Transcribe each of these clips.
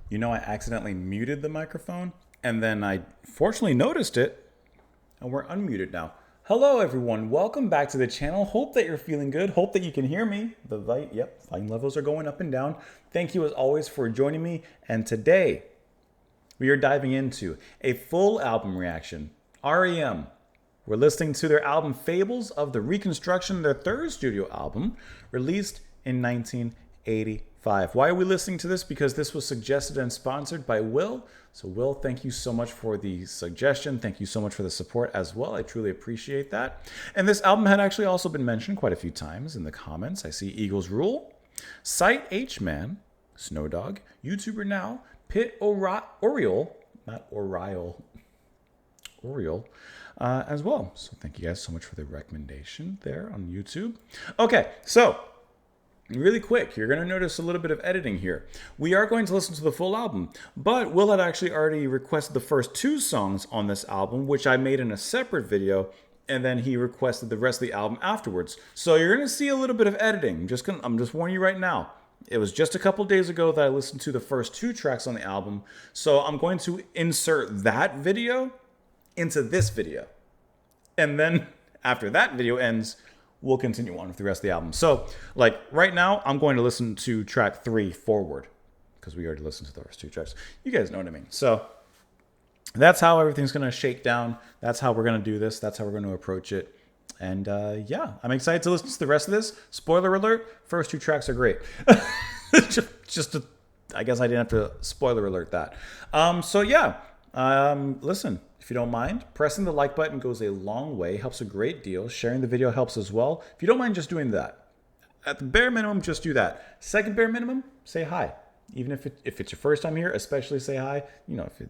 You know, I accidentally muted the microphone, and then I fortunately noticed it, and we're unmuted now. Hello, everyone. Welcome back to the channel. Hope that you're feeling good. Hope that you can hear me. The volume levels are going up and down. Thank you, as always, for joining me. And today, we are diving into a full album reaction. R.E.M. We're listening to their album Fables of the Reconstruction, their third studio album, released in 1985. Why are we listening to this? Because this was suggested and sponsored by Will. So Will, thank you so much for the suggestion. Thank you so much for the support as well. I truly appreciate that. And this album had actually also been mentioned quite a few times in the comments. I see Eagles Rule, Sight H Man, Snow Dog, YouTuber Now, Pit Oriole, not Oriole, Oriole, as well. So thank you guys so much for the recommendation there on YouTube. Okay, so really quick, you're going to notice a little bit of editing here. We are going to listen to the full album, but Will had actually already requested the first two songs on this album, which I made in a separate video, and then he requested the rest of the album afterwards. So you're going to see a little bit of editing. I'm just warning you right now. It was just a couple days ago that I listened to the first two tracks on the album, so I'm going to insert that video into this video. And then after that video ends, we'll continue on with the rest of the album. So, like, right now, I'm going to listen to track 3 forward, because we already listened to the first two tracks. You guys know what I mean. So, that's how everything's going to shake down. That's how we're going to do this. That's how we're going to approach it. And, yeah, I'm excited to listen to the rest of this. Spoiler alert, first two tracks are great. I guess I didn't have to spoiler alert that. So, yeah, listen. If you don't mind, pressing the like button goes a long way, helps a great deal. Sharing the video helps as well. If you don't mind just doing that, at the bare minimum, just do that. Second bare minimum, say hi. Even if it's your first time here, especially say hi. If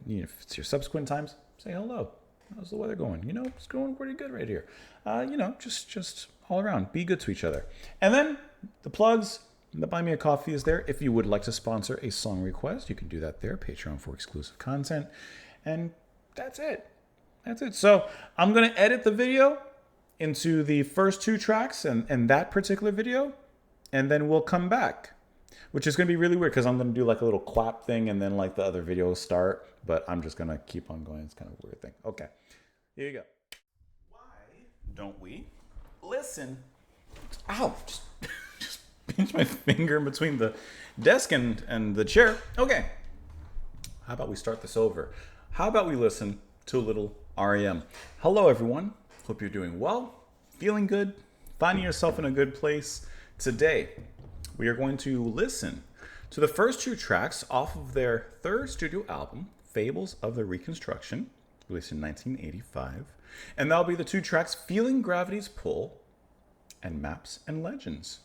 it's your subsequent times, say hello. How's the weather going? It's going pretty good right here. Just all around, be good to each other. And then the plugs. The Buy Me a Coffee is there. If you would like to sponsor a song request, you can do that there. Patreon for exclusive content. And that's it. So I'm going to edit the video into the first two tracks and that particular video. And then we'll come back, which is going to be really weird because I'm going to do like a little clap thing and then like the other video will start. But I'm just going to keep on going. It's kind of a weird thing. Okay, here you go. Why don't we listen? Ow, just pinch my finger in between the desk and the chair. Okay, how about we start this over? How about we listen to a little R.E.M. Hello, everyone. Hope you're doing well, feeling good, finding yourself in a good place. Today, we are going to listen to the first two tracks off of their third studio album, Fables of the Reconstruction, released in 1985. And that'll be the two tracks, Feeling Gravity's Pull and Maps and Legends.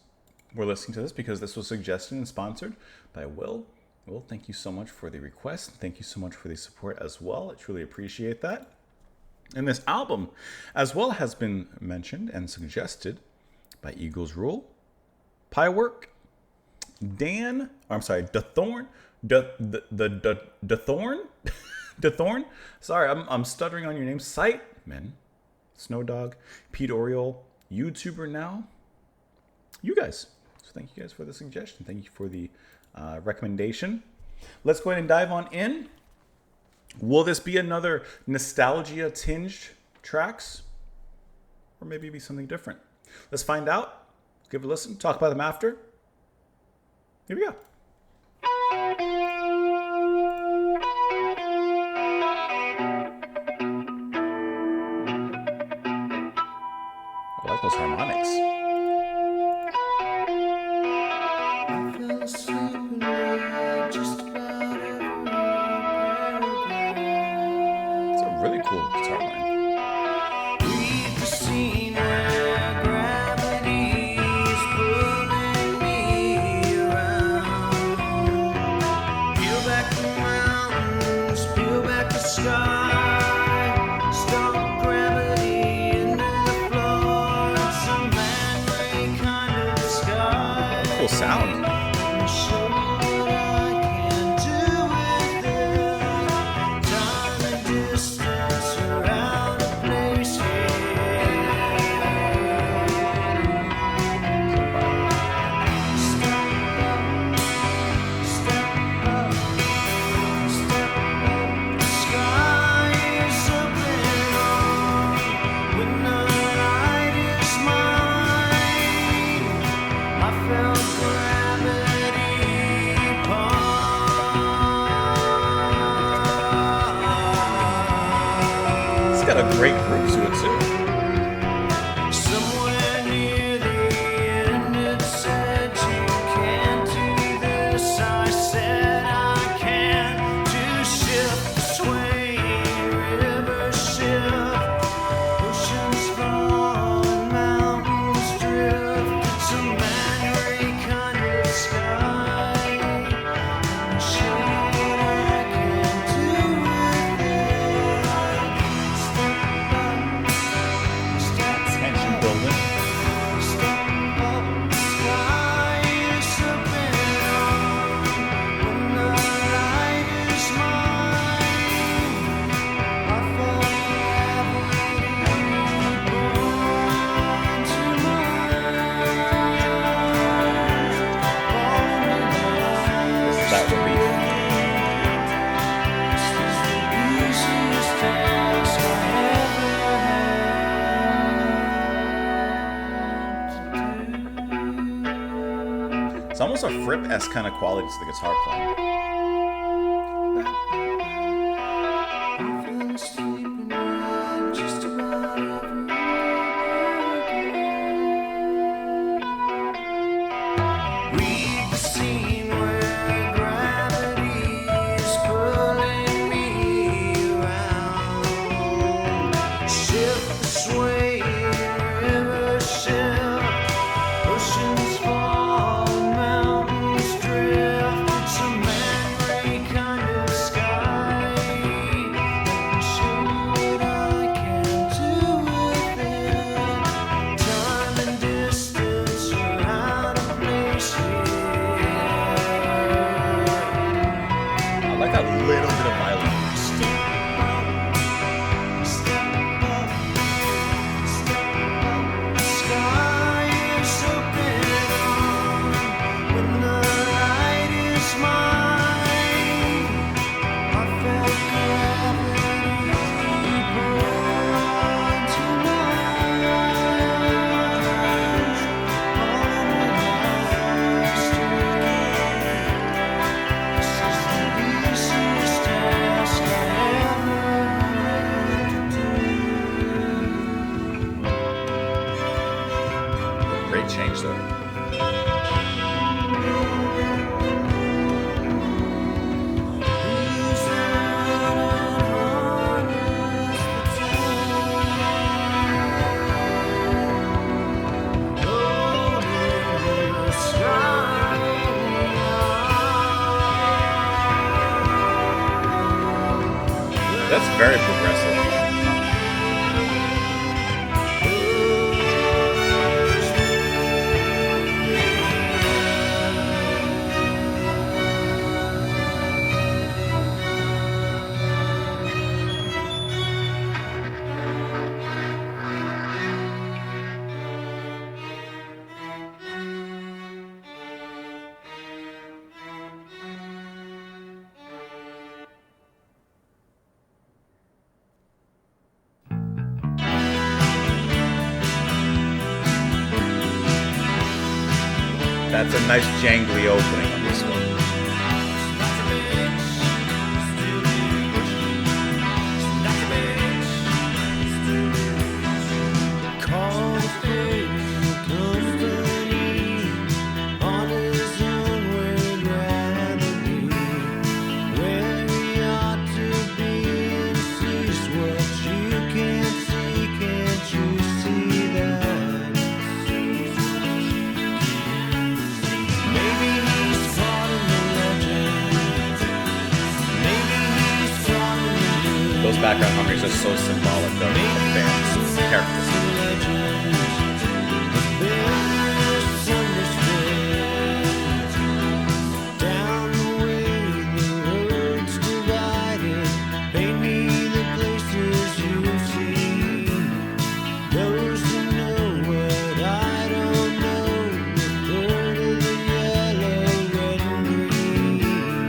We're listening to this because this was suggested and sponsored by Will. Well, thank you so much for the request. Thank you so much for the support as well. I truly appreciate that. And this album as well has been mentioned and suggested by Eagles Rule, Piework, DeThorn, DeThorn. Sorry, I'm stuttering on your name. Sight Men, Snow Dog, Pete Oriole, YouTuber Now. You guys. So thank you guys for the suggestion. Thank you for the recommendation. Let's go ahead and dive on in. Will this be another nostalgia tinged tracks? Or maybe be something different? Let's find out. Give it a listen. Talk about them after. Here we go. I like those harmonics. Really cool guitar line. Leave the scene where gravity's pulling me around. Peel back the mountains, peel back the sky. Stop gravity into the floor and got a great group to it too. Somewhere near the end it said you can't do this. I said I can. To shift, sway, river shift, oceans fall and mountains drift. It's a man-ray kind of sky. Shit I can't do with it. Step up, Tension building. step up, sky is open when the light is mine. I forever born to mine. That would be. This is the easiest task I ever had. It's almost a Fripp-esque kind of quality to the guitar playing. I've been sleeping right just about every read the scene where gravity is pulling me around. Shift, sway, river shift, oceans fall, mountains drift. It's a man-ray kind of sky. Show what I can do with it. Time and distance are out of place here. I like a little bit of violin. Step up, step up, step up. The sky is open when the light is mine. I felt gravity pull to mine. All in the This is the easiest task I ever had to do. Great change there. Who's out and harness the time? Holding the sky. That's very progressive. That's a nice jangly opening on this one. Call the company on his own way gravity, where he ought to be and sees what you can't see. Can't you see that? Maybe he's caught in the legend. Maybe he's caught in the news. Those background harmonies are so symbolic of the band's characters. Down the way the roads divided, paint me the places you've seen. Those who know what I don't know, the third of the yellow, red and green.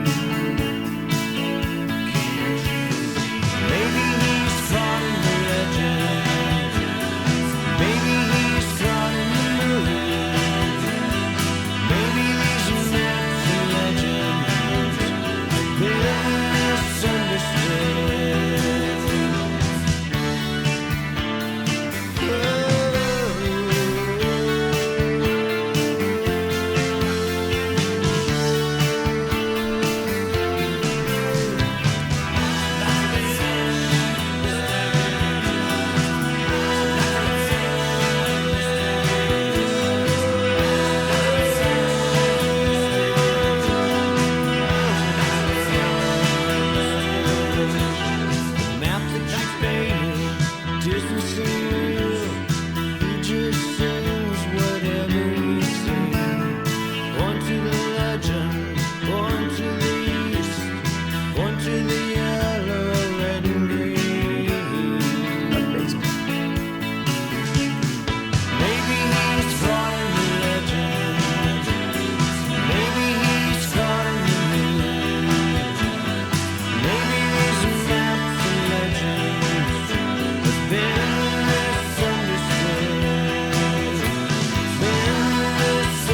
Maybe he's caught in the legend. Maybe he's caught in the mood. Maybe these maps and legends are misunderstood. Point to the yellow, red, and green. Amazing. Maybe he's caught in the legend. Maybe he's caught in the news. Maybe there's a map for legends that's been misunderstood. Been misunderstood.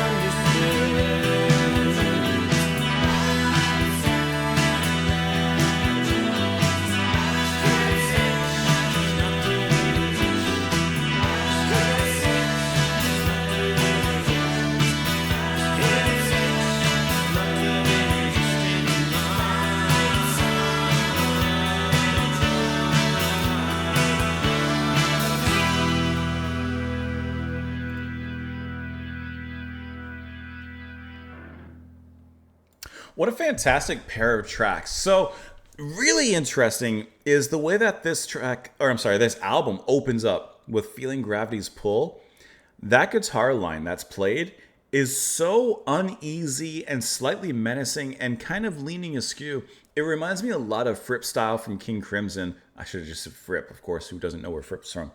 What a fantastic pair of tracks. So, really interesting is the way that this album opens up with Feeling Gravity's Pull. That guitar line that's played is so uneasy and slightly menacing and kind of leaning askew. It reminds me a lot of Fripp style from King Crimson. I should have just said Fripp, of course, who doesn't know where Fripp's from.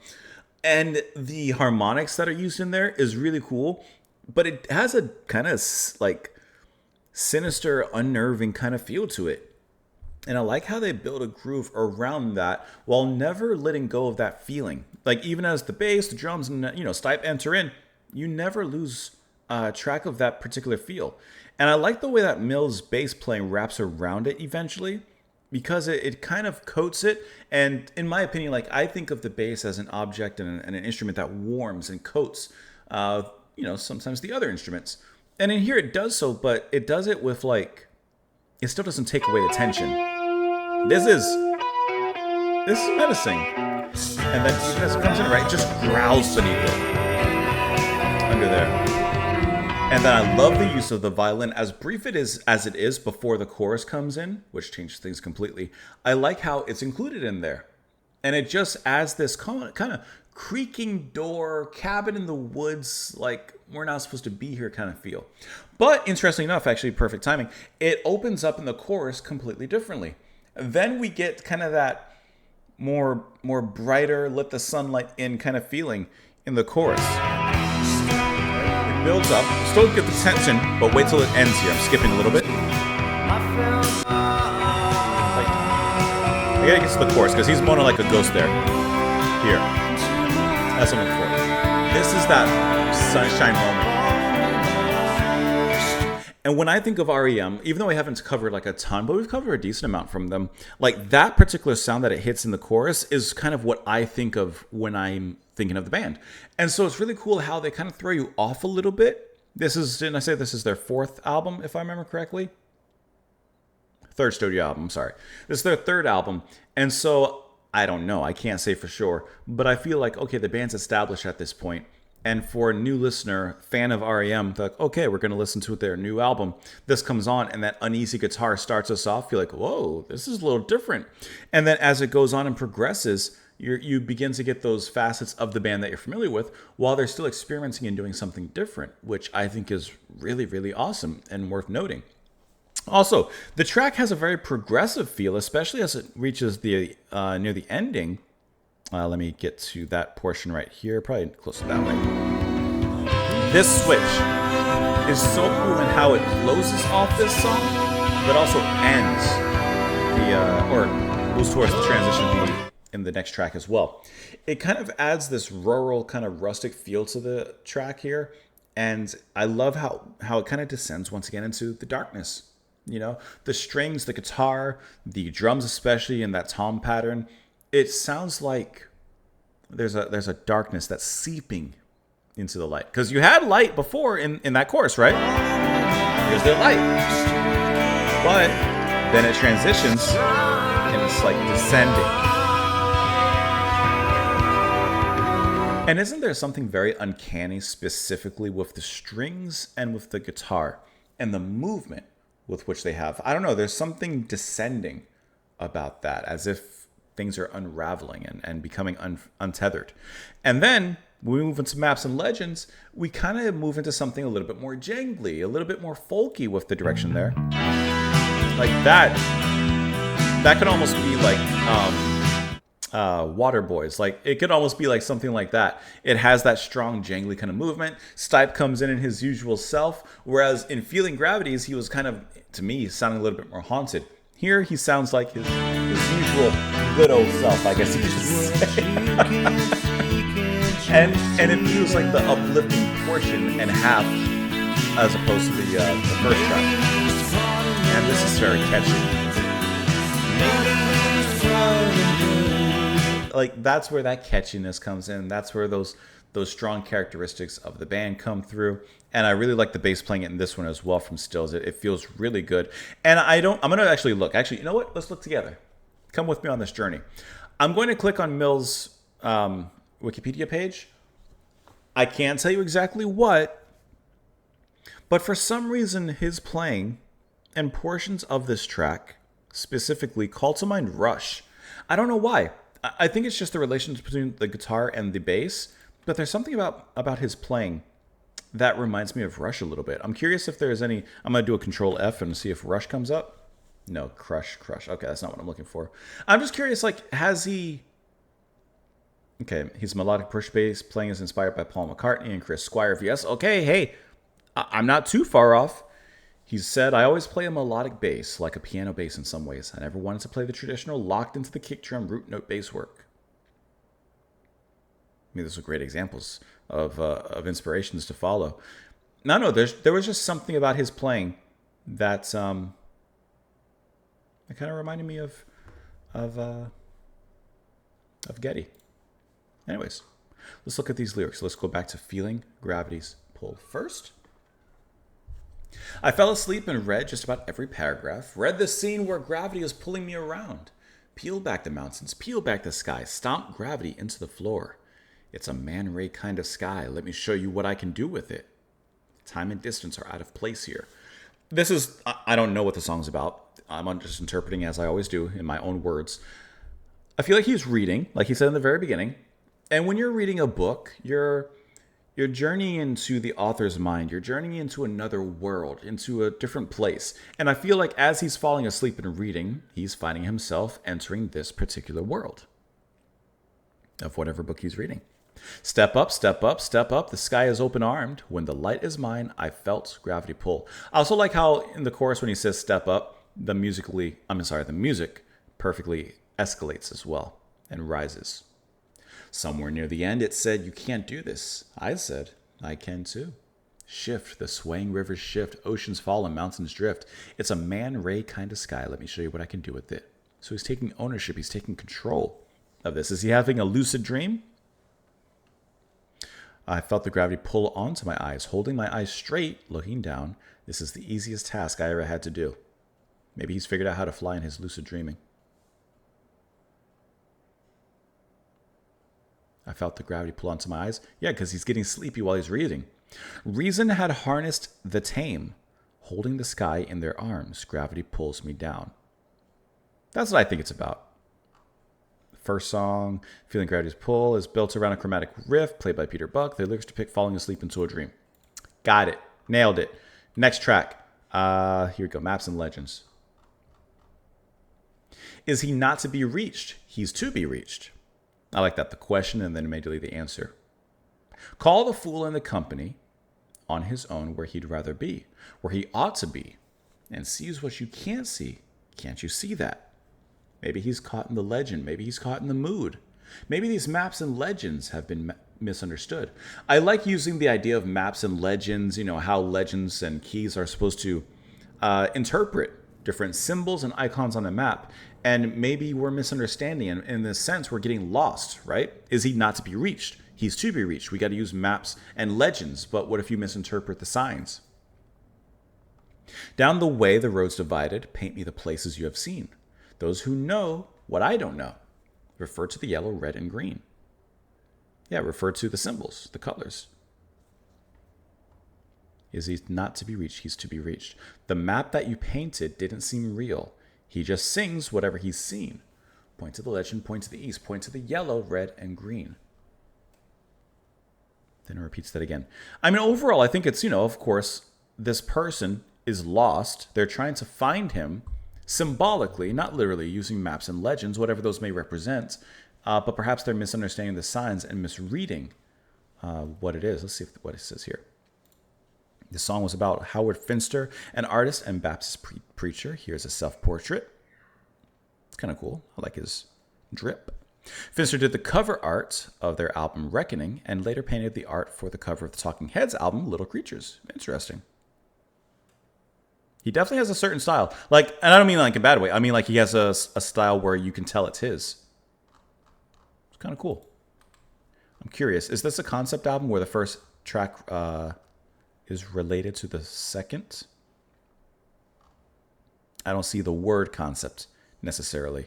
And the harmonics that are used in there is really cool, but it has a kind of like sinister, unnerving kind of feel to it. And I like how they build a groove around that while never letting go of that feeling. Like even as the bass, the drums, and stipe enter in, you never lose track of that particular feel. And I like the way that Mills' bass playing wraps around it eventually, because it kind of coats it. And in my opinion, like I think of the bass as an object and an instrument that warms and coats, sometimes the other instruments. And in here it does so, but it does it with it still doesn't take away the tension. This is menacing. And then even as it comes in, right, it just growls beneath it. Under there. And then I love the use of the violin, as brief as it is before the chorus comes in, which changes things completely. I like how it's included in there. And it just adds this kind of creaking door, cabin in the woods, like we're not supposed to be here kind of feel. But interestingly enough, actually perfect timing, it opens up in the chorus completely differently. Then we get kind of that more brighter, let the sunlight in kind of feeling in the chorus. It builds up, still get the tension, but wait till it ends here. I'm skipping a little bit. I gotta get to the chorus because he's moaning like a ghost there. Here. That's what I'm looking for. This is that sunshine moment. And when I think of R.E.M., even though we haven't covered like a ton, but we've covered a decent amount from them, like that particular sound that it hits in the chorus is kind of what I think of when I'm thinking of the band. And so it's really cool how they kind of throw you off a little bit. Didn't I say this is their fourth album, if I remember correctly? Third studio album, sorry. This is their third album. And so I don't know. I can't say for sure. But I feel like, okay, the band's established at this point. And for a new listener, fan of R.E.M., they're like, okay, we're going to listen to their new album. This comes on, and that uneasy guitar starts us off. You're like, whoa, this is a little different. And then as it goes on and progresses, you begin to get those facets of the band that you're familiar with while they're still experimenting and doing something different, which I think is really, really awesome and worth noting. Also, the track has a very progressive feel, especially as it reaches the near the ending. Let me get to that portion right here, probably close to that way. This switch is so cool in how it closes off this song, but also ends or moves towards the transition beat in the next track as well. It kind of adds this rural, kind of rustic feel to the track here, and I love how it kind of descends once again into the darkness. The strings, the guitar, the drums especially, and that tom pattern. It sounds like there's a darkness that's seeping into the light. Because you had light before in that chorus, right? Here's the light. But then it transitions and it's like descending. And isn't there something very uncanny specifically with the strings and with the guitar and the movement with which they have? I don't know, there's something descending about that, as if things are unraveling and becoming untethered. And then when we move into Maps and Legends, we kind of move into something a little bit more jangly, a little bit more folky with the direction there. Like that That could almost be like Water Boys. Like it could almost be like something like that. It has that strong, jangly kind of movement. Stipe comes in his usual self, whereas in Feeling Gravities, he was kind of, to me, sounding a little bit more haunted. Here, he sounds like his usual good old self, I guess you could say. and it feels like the uplifting portion and half, as opposed to the first track. And this is very catchy. Like that's where that catchiness comes in. That's where those strong characteristics of the band come through. And I really like the bass playing it in this one as well from Stills. It feels really good. And I'm going to actually look. Actually, you know what? Let's look together. Come with me on this journey. I'm going to click on Mill's Wikipedia page. I can't tell you exactly what, but for some reason his playing and portions of this track specifically call to mind Rush. I don't know why. I think it's just the relationship between the guitar and the bass, but there's something about his playing that reminds me of Rush a little bit. I'm curious if there's any. I'm going to do a Control F and see if Rush comes up. No, Crush. Okay, that's not what I'm looking for. I'm just curious, like, has he... Okay, his melodic push bass playing is inspired by Paul McCartney and Chris Squire. Yes, okay, hey, I'm not too far off. He said, I always play a melodic bass, like a piano bass in some ways. I never wanted to play the traditional locked into the kick drum root note bass work. I mean, those are great examples of inspirations to follow. No, there was just something about his playing that kind of reminded me of Getty. Anyways, let's look at these lyrics. Let's go back to Feeling Gravity's Pull first. I fell asleep and read just about every paragraph. Read the scene where gravity is pulling me around. Peel back the mountains, peel back the sky, stomp gravity into the floor. It's a man ray kind of sky. Let me show you what I can do with it. Time and distance are out of place here. This is, I don't know what the song's about. I'm just interpreting as I always do in my own words. I feel like he's reading, like he said in the very beginning. And when you're reading a book, you're journeying into the author's mind. You're journeying into another world, into a different place. And I feel like as he's falling asleep and reading, he's finding himself entering this particular world of whatever book he's reading. Step up, step up, step up. The sky is open-armed. When the light is mine, I felt gravity pull. I also like how in the chorus when he says step up, the music perfectly escalates as well and rises. Somewhere near the end, it said, you can't do this. I said, I can too. Shift, the swaying rivers shift, oceans fall and mountains drift. It's a man ray kind of sky. Let me show you what I can do with it. So he's taking ownership. He's taking control of this. Is he having a lucid dream? I felt the gravity pull onto my eyes, holding my eyes straight, looking down. This is the easiest task I ever had to do. Maybe he's figured out how to fly in his lucid dreaming. I felt the gravity pull onto my eyes. Yeah, because he's getting sleepy while he's reading. Reason had harnessed the tame, holding the sky in their arms. Gravity pulls me down. That's what I think it's about. First song, Feeling Gravity's Pull, is built around a chromatic riff played by Peter Buck. The lyrics depict falling asleep into a dream. Got it. Nailed it. Next track. Here we go. Maps and Legends. Is he not to be reached? He's to be reached. I like that. The question and then immediately the answer. Call the fool in the company on his own where he'd rather be, where he ought to be, and sees what you can't see. Can't you see that? Maybe he's caught in the legend. Maybe he's caught in the mood. Maybe these maps and legends have been misunderstood. I like using the idea of maps and legends, how legends and keys are supposed to interpret different symbols and icons on a map. And maybe we're misunderstanding. And in this sense, we're getting lost, right? Is he not to be reached? He's to be reached. We got to use maps and legends. But what if you misinterpret the signs? Down the way the roads divided, paint me the places you have seen. Those who know what I don't know. Refer to the yellow, red, and green. Yeah, refer to the symbols, the colors. Is he not to be reached? He's to be reached. The map that you painted didn't seem real. He just sings whatever he's seen. Point to the legend, point to the east, point to the yellow, red, and green. Then it repeats that again. I mean, overall, I think it's, of course, this person is lost. They're trying to find him. symbolically, not literally, using maps and legends, whatever those may represent, but perhaps they're misunderstanding the signs and misreading what it is. Let's see what it says here. The song was about Howard Finster, an artist and Baptist preacher. Here's a self-portrait. It's kind of cool. I like his drip. Finster did the cover art of their album Reckoning and later painted the art for the cover of the Talking Heads album Little Creatures. Interesting. He definitely has a certain style. Like, and I don't mean like a bad way. I mean like he has a style where you can tell it's his. It's kind of cool. I'm curious. Is this a concept album where the first track is related to the second? I don't see the word concept necessarily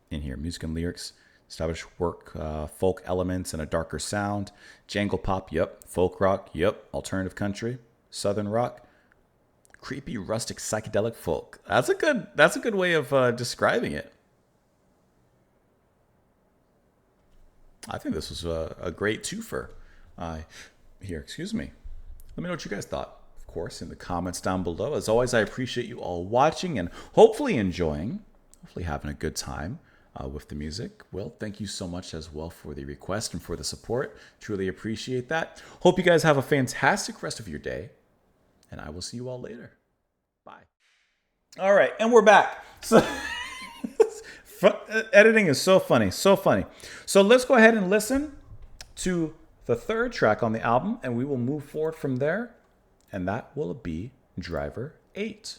in here. Music and lyrics, established work, folk elements and a darker sound, jangle pop, yep, folk rock, yep, alternative country, southern rock, creepy rustic psychedelic folk. That's a good way of describing it. I think this was a great twofer. Here, excuse me. Let me know what you guys thought, of course, in the comments down below. As always, I appreciate you all watching and hopefully enjoying, hopefully having a good time with the music. Will, thank you so much as well for the request and for the support. Truly appreciate that. Hope you guys have a fantastic rest of your day, and I will see you all later. Bye. All right, and we're back. So editing is so funny, so funny. So let's go ahead and listen to the third track on the album, and we will move forward from there, and that will be Driver 8.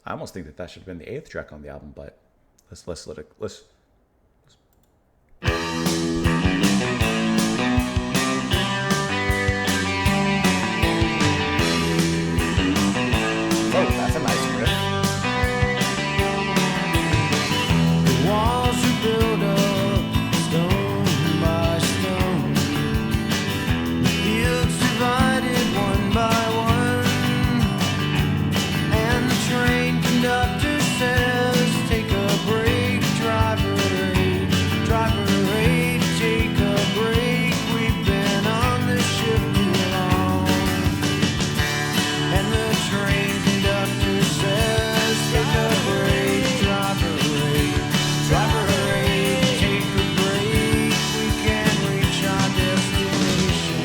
I almost think that should have been the 8th track on the album, but let's let it. Oh, that's a nice riff. The walls are built up stone by stone. The fields divided one by one. And the train conductor says, take a break, driver 8, driver 8, take a break. We've been on this ship too long. And the train conductor says, take a break, driver 8, driver 8, take a break. We can reach our destination.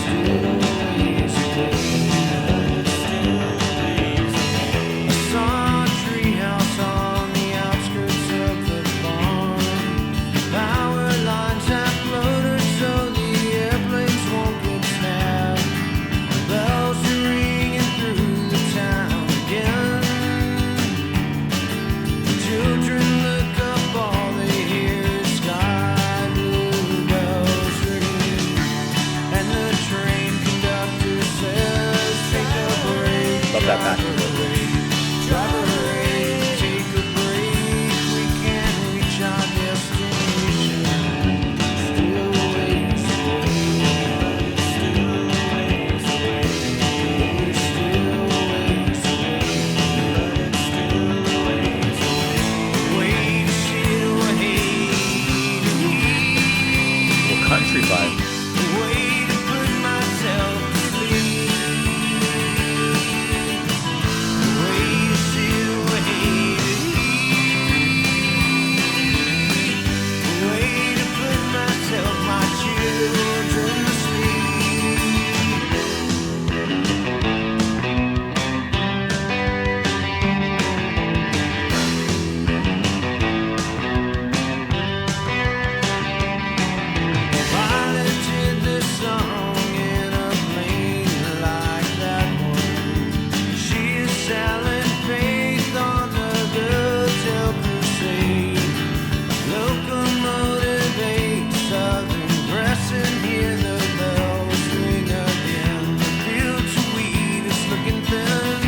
Still ways away, still ways away. I saw a treehouse on the outskirts of the farm. Power lines have floaters so the airplanes won't get snapped. The bells are ringing through the town again. The children look up, all they hear is sky blue bells ringing. And the train conductor says, take a break. Love that back. Driver 8, take a break. We can reach our destination. Still ways away. Still ways away. Still ways away. Still ways away. Way to sit away. Little country vibe. Way to put myself to sleep. Way to sit away. Way to put myself, my children to sleep. Piloted this song in a plane like that one. She is selling faith on the Hotel Crusade. Locomotive 8, Southern pressing, hear the bells ring again. The fields of wheat is looking thin.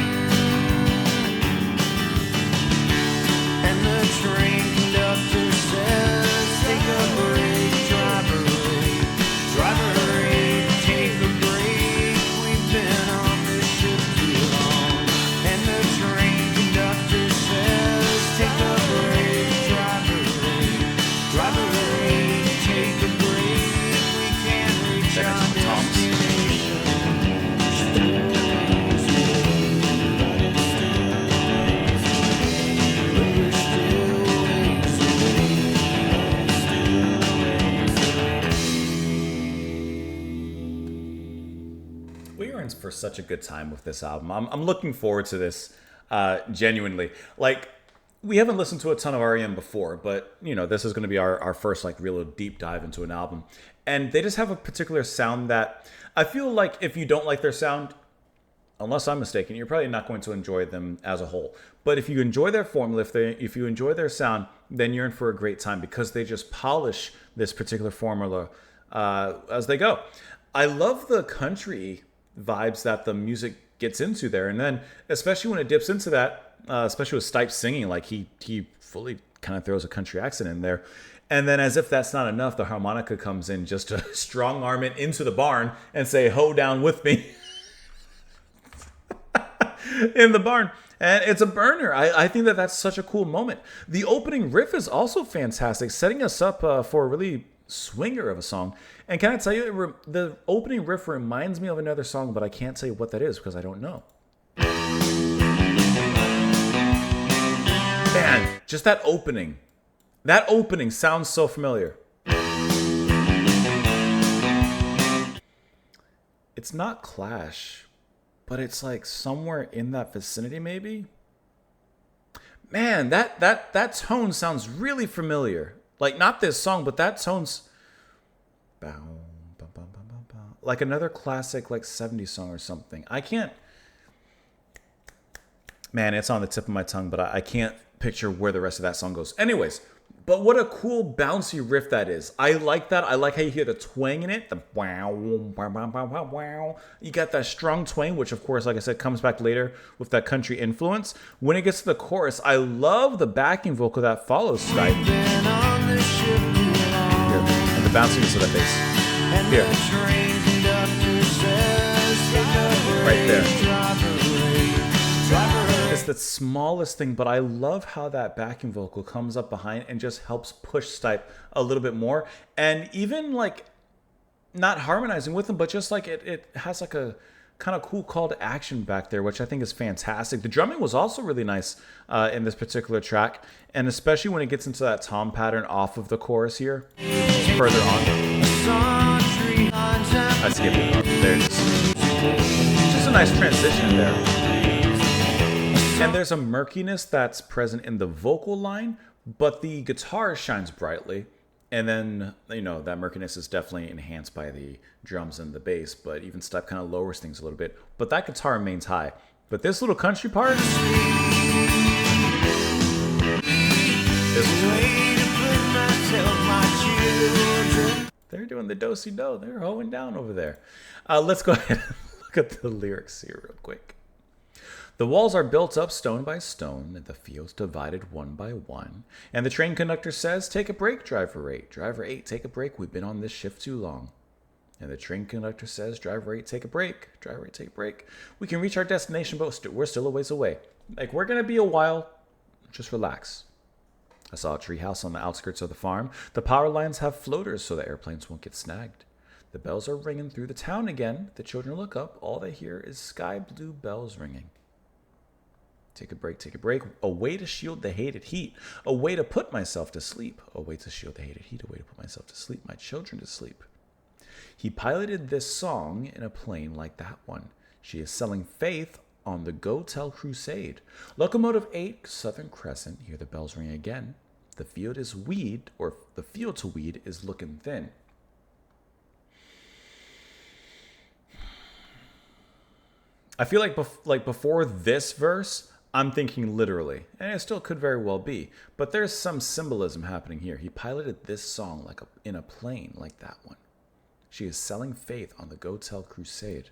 And the train conductor says, take a break, driver 8, driver 8, take a break. We've been on this ship too long. And the train conductor says, take a break, driver 8, driver 8, take a break. We can reach our destination. Still ways away, still ways away. for such a good time with this album. I'm looking forward to this genuinely. Like, we haven't listened to a ton of R.E.M. before, but this is going to be our first like real deep dive into an album. And they just have a particular sound that I feel like if you don't like their sound, unless I'm mistaken, you're probably not going to enjoy them as a whole. But if you enjoy their formula, if you enjoy their sound, then you're in for a great time because they just polish this particular formula as they go. I love the country vibes that the music gets into there. And then, especially when it dips into that, especially with Stipe singing, like he fully kind of throws a country accent in there. And then as if that's not enough, the harmonica comes in just to strong arm it into the barn and say, "Ho down with me." In the barn. And it's a burner. I think that that's such a cool moment. The opening riff is also fantastic, setting us up for a really swinger of a song. And can I tell you, the opening riff reminds me of another song, but I can't tell you what that is because I don't know. Man, just that opening. That opening sounds so familiar. It's not Clash, but it's like somewhere in that vicinity, maybe. Man, that tone sounds really familiar. Like not this song, but that tone's like another classic like 70s song or something. I can't. Man, it's on the tip of my tongue, but I can't picture where the rest of that song goes. Anyways, but what a cool bouncy riff that is. I like that. I like how you hear the twang in it. The wow, wow, wow, wow, wow, wow. You got that strong twang, which of course, like I said, comes back later with that country influence. When it gets to the chorus, I love the backing vocal that follows Stipe. Here, and the bounciness of that bass. Here. Right there. It's the smallest thing, but I love how that backing vocal comes up behind and just helps push Stipe a little bit more. And even like not harmonizing with him, but just like it has like a kind of cool call to action back there, which I think is fantastic. The drumming was also really nice in this particular track, and especially when it gets into that tom pattern off of the chorus here, further on. I skipped it. There's just a nice transition there. And there's a murkiness that's present in the vocal line, but the guitar shines brightly. And then, that murkiness is definitely enhanced by the drums and the bass, but even Stipe kind of lowers things a little bit. But that guitar remains high. But this little country part is they're doing the do-si-do. They're hoeing down over there. Let's go ahead and look at the lyrics here real quick. The walls are built up stone by stone, and the fields divided one by one. And the train conductor says, "Take a break, Driver 8. Driver 8, take a break. We've been on this shift too long." And the train conductor says, "Driver 8, take a break. Driver 8, take a break. We can reach our destination, but we're still a ways away. Like, we're going to be a while. Just relax." I saw a treehouse on the outskirts of the farm. The power lines have floaters so the airplanes won't get snagged. The bells are ringing through the town again. The children look up. All they hear is sky blue bells ringing. Take a break, a way to shield the hated heat, a way to put myself to sleep, a way to shield the hated heat, a way to put myself to sleep, my children to sleep. He piloted this song in a plane like that one. She is selling faith on the Go Tell Crusade. Locomotive 8, Southern Crescent, hear the bells ring again. The field is weed, or the field to weed is looking thin. I feel like before this verse, I'm thinking literally, and it still could very well be, but there's some symbolism happening here. He piloted this song like in a plane like that one. She is selling faith on the Go Tell Crusade.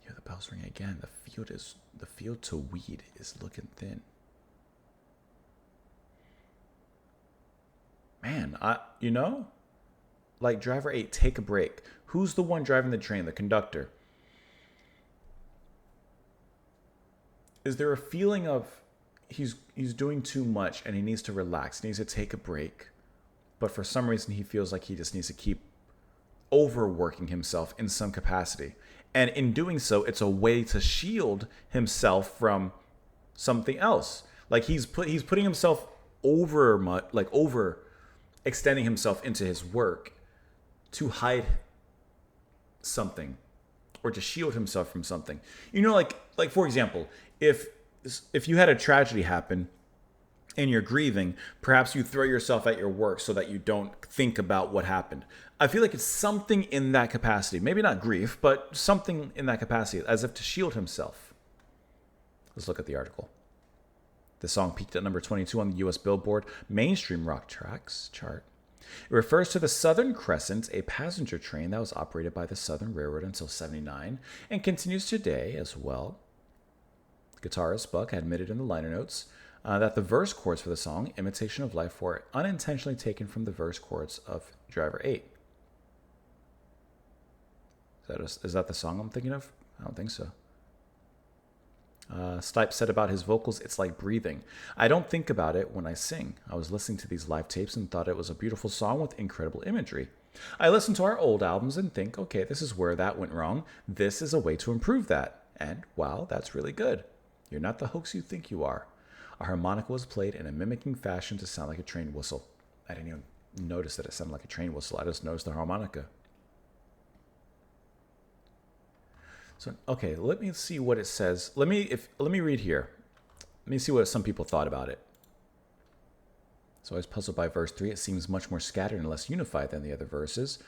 Hear the bells ring again. The field to weed is looking thin. Man, like Driver 8, take a break. Who's the one driving the train? The conductor. Is there a feeling of he's doing too much and he needs to relax, he needs to take a break, but for some reason he feels like he just needs to keep overworking himself in some capacity, and in doing so, it's a way to shield himself from something else. Like he's putting himself over extending himself into his work to hide something or to shield himself from something. You know, like for example, if you had a tragedy happen and you're grieving, perhaps you throw yourself at your work so that you don't think about what happened. I feel like it's something in that capacity. Maybe not grief, but something in that capacity, as if to shield himself. Let's look at the article. The song peaked at number 22 on the U.S. Billboard Mainstream Rock Tracks chart. It refers to the Southern Crescent, a passenger train that was operated by the Southern Railroad until '79 and continues today as well. Guitarist Buck admitted in the liner notes that the verse chords for the song, Imitation of Life, were unintentionally taken from the verse chords of Driver 8. Is that the song I'm thinking of? I don't think so. Stipe said about his vocals, it's like breathing. I don't think about it when I sing. I was listening to these live tapes and thought it was a beautiful song with incredible imagery. I listen to our old albums and think, okay, this is where that went wrong. This is a way to improve that. And wow, that's really good. You're not the hoax you think you are. A harmonica was played in a mimicking fashion to sound like a train whistle. I didn't even notice that it sounded like a train whistle. I just noticed the harmonica. So, okay, let me see what it says. Let me read here. Let me see what some people thought about it. So I was puzzled by verse 3. It seems much more scattered and less unified than the other verses.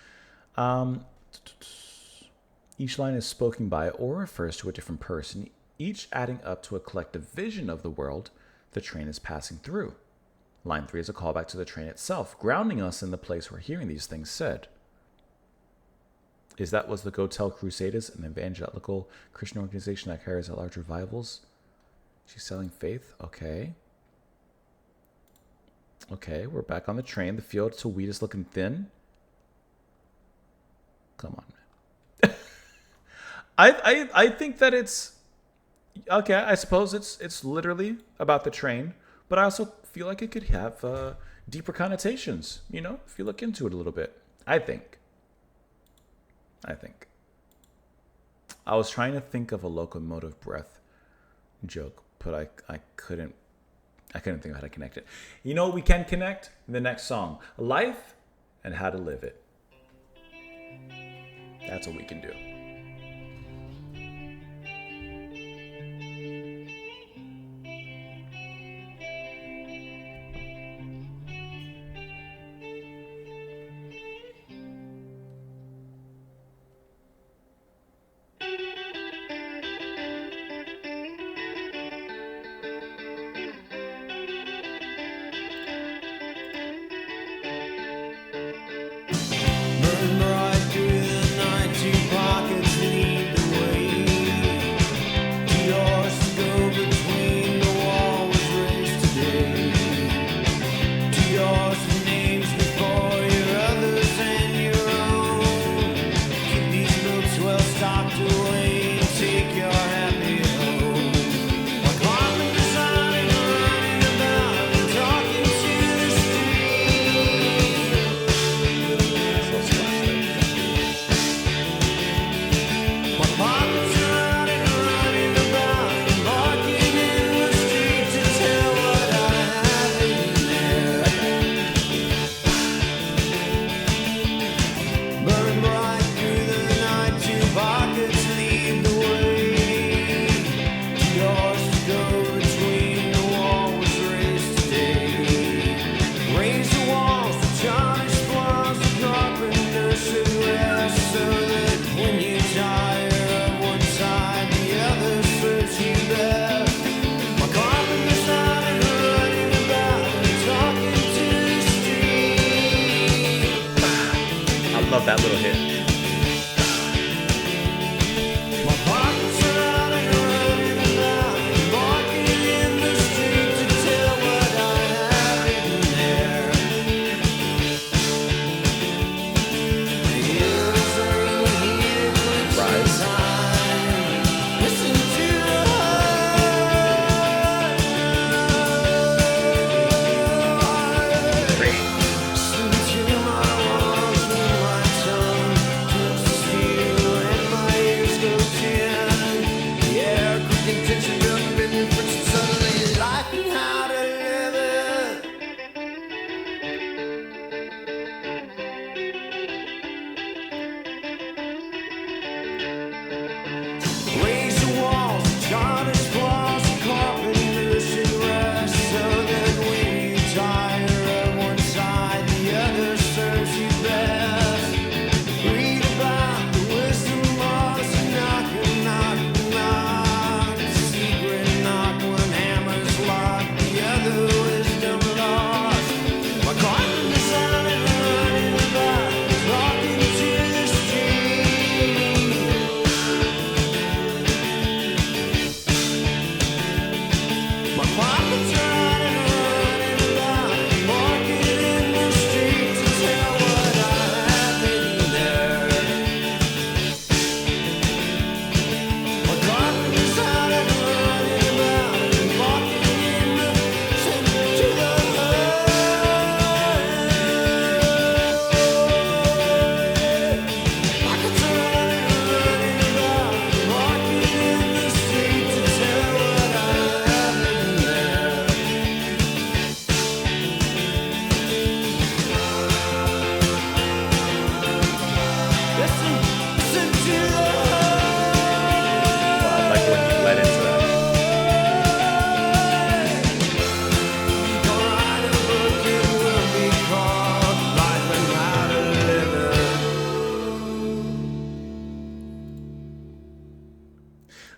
Each line is spoken by or refers to a different person, each adding up to a collective vision of the world the train is passing through. Line 3 is a callback to the train itself, grounding us in the place we're hearing these things said. Was the Go Tell Crusaders an evangelical Christian organization that carries out large revivals? She's selling faith? Okay. Okay, we're back on the train. The field to wheat is looking thin. Come on, man. I think that it's okay. I suppose it's literally about the train, but I also feel like it could have deeper connotations. You know, if you look into it a little bit. I think. I was trying to think of a locomotive breath joke, but I couldn't think of how to connect it. You know what we can connect? The next song. Life and how to live it. That's what we can do. Love that little hit. Listen to my walls with my tongue.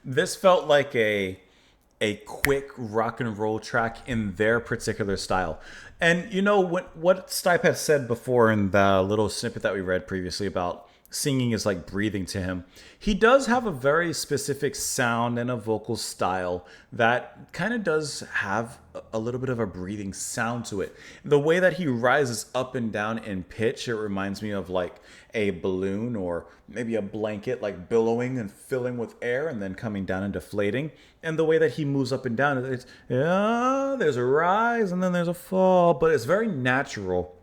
This felt like a quick rock and roll track in their particular style. And you know what Stipe had said before in the little snippet that we read previously about singing is like breathing to him. He does have a very specific sound and a vocal style that kind of does have a little bit of a breathing sound to it. The way that he rises up and down in pitch, it reminds me of like a balloon or maybe a blanket like billowing and filling with air and then coming down and deflating. And the way that he moves up and down, it's there's a rise and then there's a fall, but it's very natural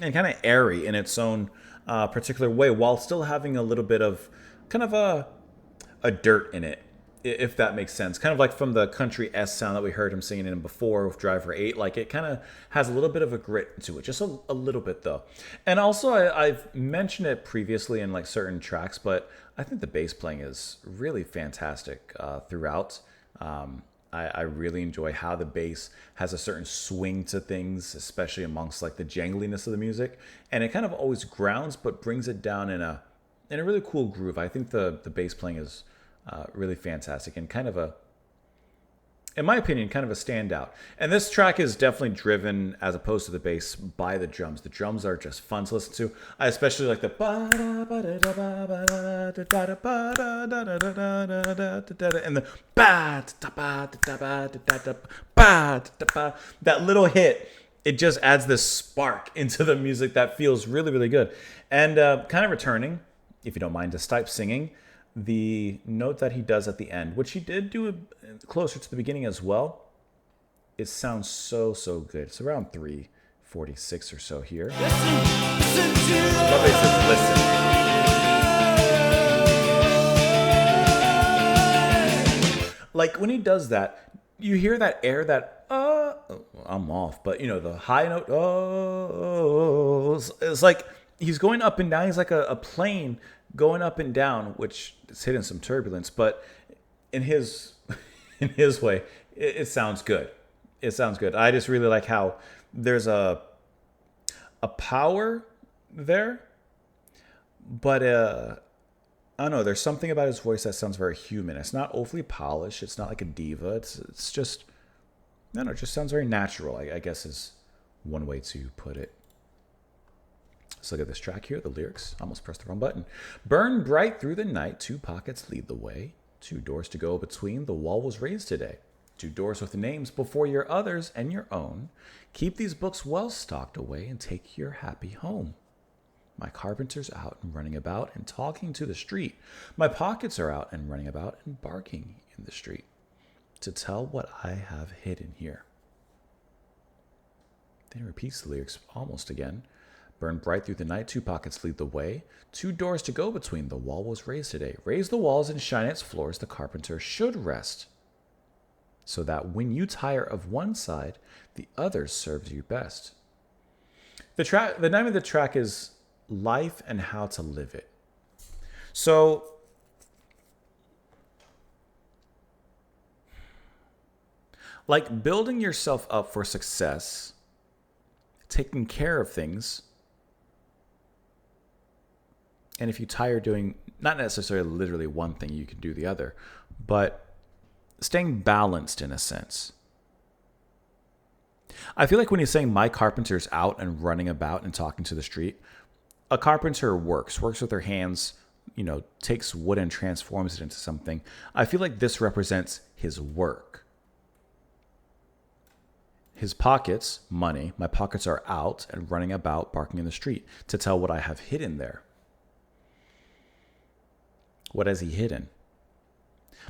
and kind of airy in its own particular way, while still having a little bit of kind of a dirt in it, if that makes sense. Kind of like from the country S sound that we heard him singing in before with Driver 8. Like it kind of has a little bit of a grit to it, just a little bit though. And also I've mentioned it previously in like certain tracks, but I think the bass playing is really fantastic throughout. I really enjoy how the bass has a certain swing to things, especially amongst like the jangliness of the music, and it kind of always grounds but brings it down in a really cool groove. I think the bass playing is really fantastic and kind of in my opinion, kind of a standout. And this track is definitely driven, as opposed to the bass, by the drums. The drums are just fun to listen to. I especially like the and the that little hit. It just adds this spark into the music that feels really, really good. And kind of returning, if you don't mind, to Stipe singing, the note that he does at the end, which he did do closer to the beginning as well, it sounds so good. It's around 3:46 or so here. Love that he says listen. Like when he does that, you hear that air that I'm off, but you know the high note it's like he's going up and down. He's like a plane going up and down, which is hitting some turbulence, but in his way, it sounds good. It sounds good. I just really like how there's a power there, but I don't know. There's something about his voice that sounds very human. It's not overly polished. It's not like a diva. It's just, I don't know. It just sounds very natural, I guess is one way to put it. Let's look at this track here. The lyrics. Almost pressed the wrong button. Burn bright through the night. 2 pockets lead the way. 2 doors to go between. The wall was raised today. 2 doors with names before your others and your own. Keep these books well stocked away and take your happy home. My carpenter's out and running about and talking to the street. My pockets are out and running about and barking in the street to tell what I have hidden here. Then he repeats the lyrics almost again. Burn bright through the night, 2 pockets lead the way. 2 doors to go between. The wall was raised today. Raise the walls and shine its floors. The carpenter should rest, so that when you tire of one side, the other serves you best. The name of the track is Life and How to Live It. So, like building yourself up for success, taking care of things, and if you tire doing, not necessarily literally one thing, you can do the other, but staying balanced in a sense. I feel like when he's saying my carpenter's out and running about and talking to the street, a carpenter works with their hands, takes wood and transforms it into something. I feel like this represents his work. His pockets, money, my pockets are out and running about, barking in the street to tell what I have hidden there. What has he hidden?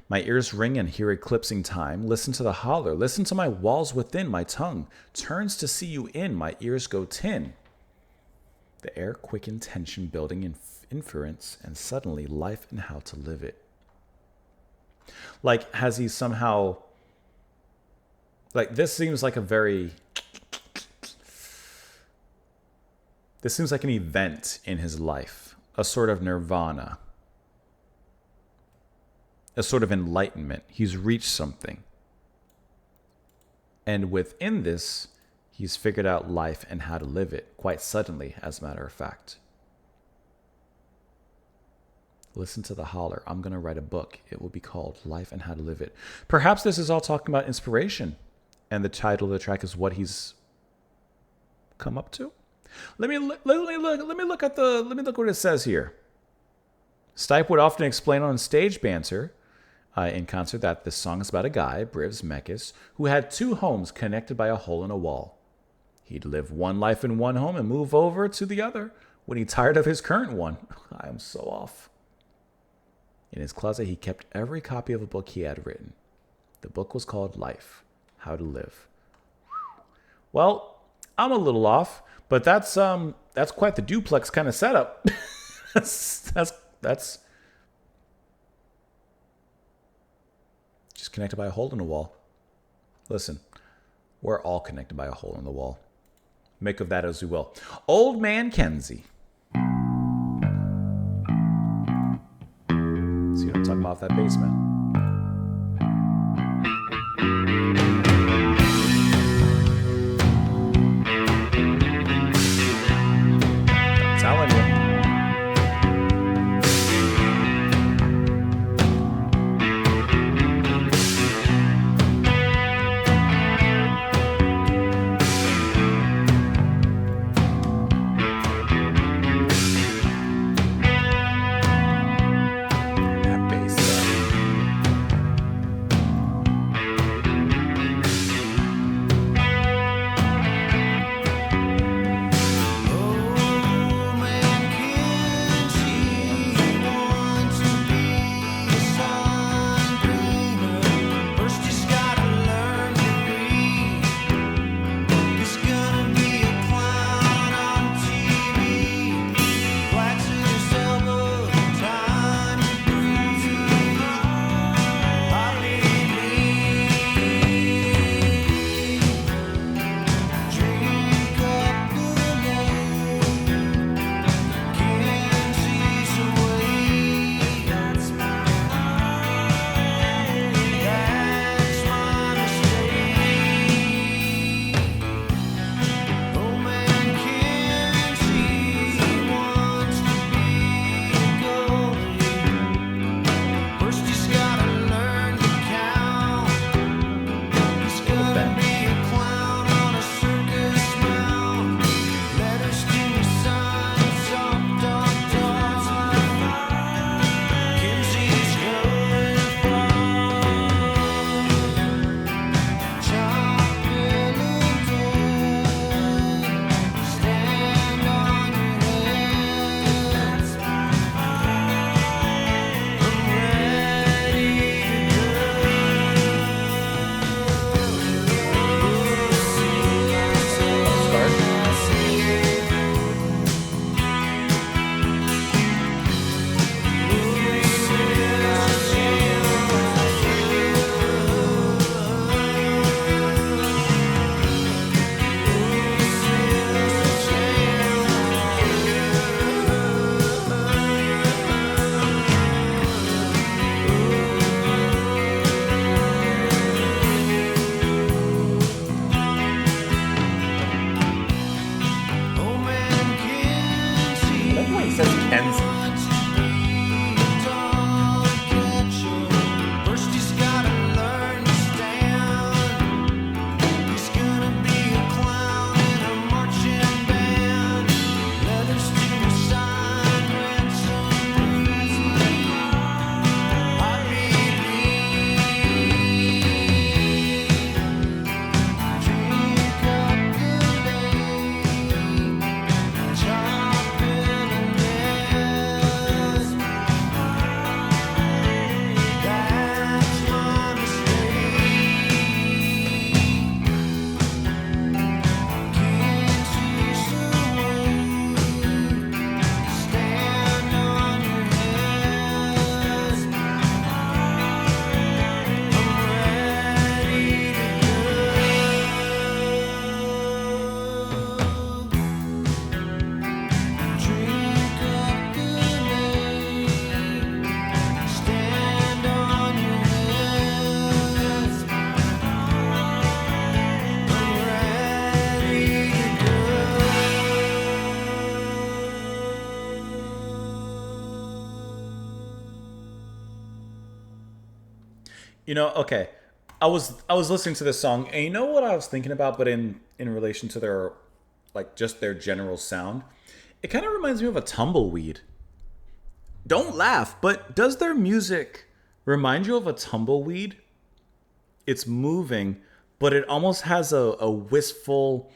My ears ring and hear eclipsing time. Listen to the holler. Listen to my walls within. My tongue turns to see you in. My ears go tin. The air quickened, tension building in inference, and suddenly life and how to live it. Like, has he somehow... Like, this seems like a very... This seems like an event in his life. A sort of nirvana. A sort of enlightenment. He's reached something. And within this, he's figured out life and how to live it, quite suddenly, as a matter of fact. Listen to the holler. I'm going to write a book. It will be called Life and How to Live It. Perhaps this is all talking about inspiration, and the title of the track is what he's come up to. Let me look what it says here. Stipe would often explain on stage banter in concert that this song is about a guy, Brivs Mekis, who had two homes connected by a hole in a wall. He'd live one life in one home and move over to the other when he tired of his current one. I am so off. In his closet, he kept every copy of a book he had written. The book was called Life, How to Live. Well, I'm a little off, but that's quite the duplex kind of setup. That's just connected by a hole in the wall. Listen, we're all connected by a hole in the wall. Make of that as you will. Old Man Kensey. See what I'm talking about, that basement. I'm telling you. That bass. Okay. I was listening to this song, and you know what I was thinking about, but in relation to their like just their general sound, it kind of reminds me of a tumbleweed. Don't laugh, but does their music remind you of a tumbleweed? It's moving, but it almost has a wistful,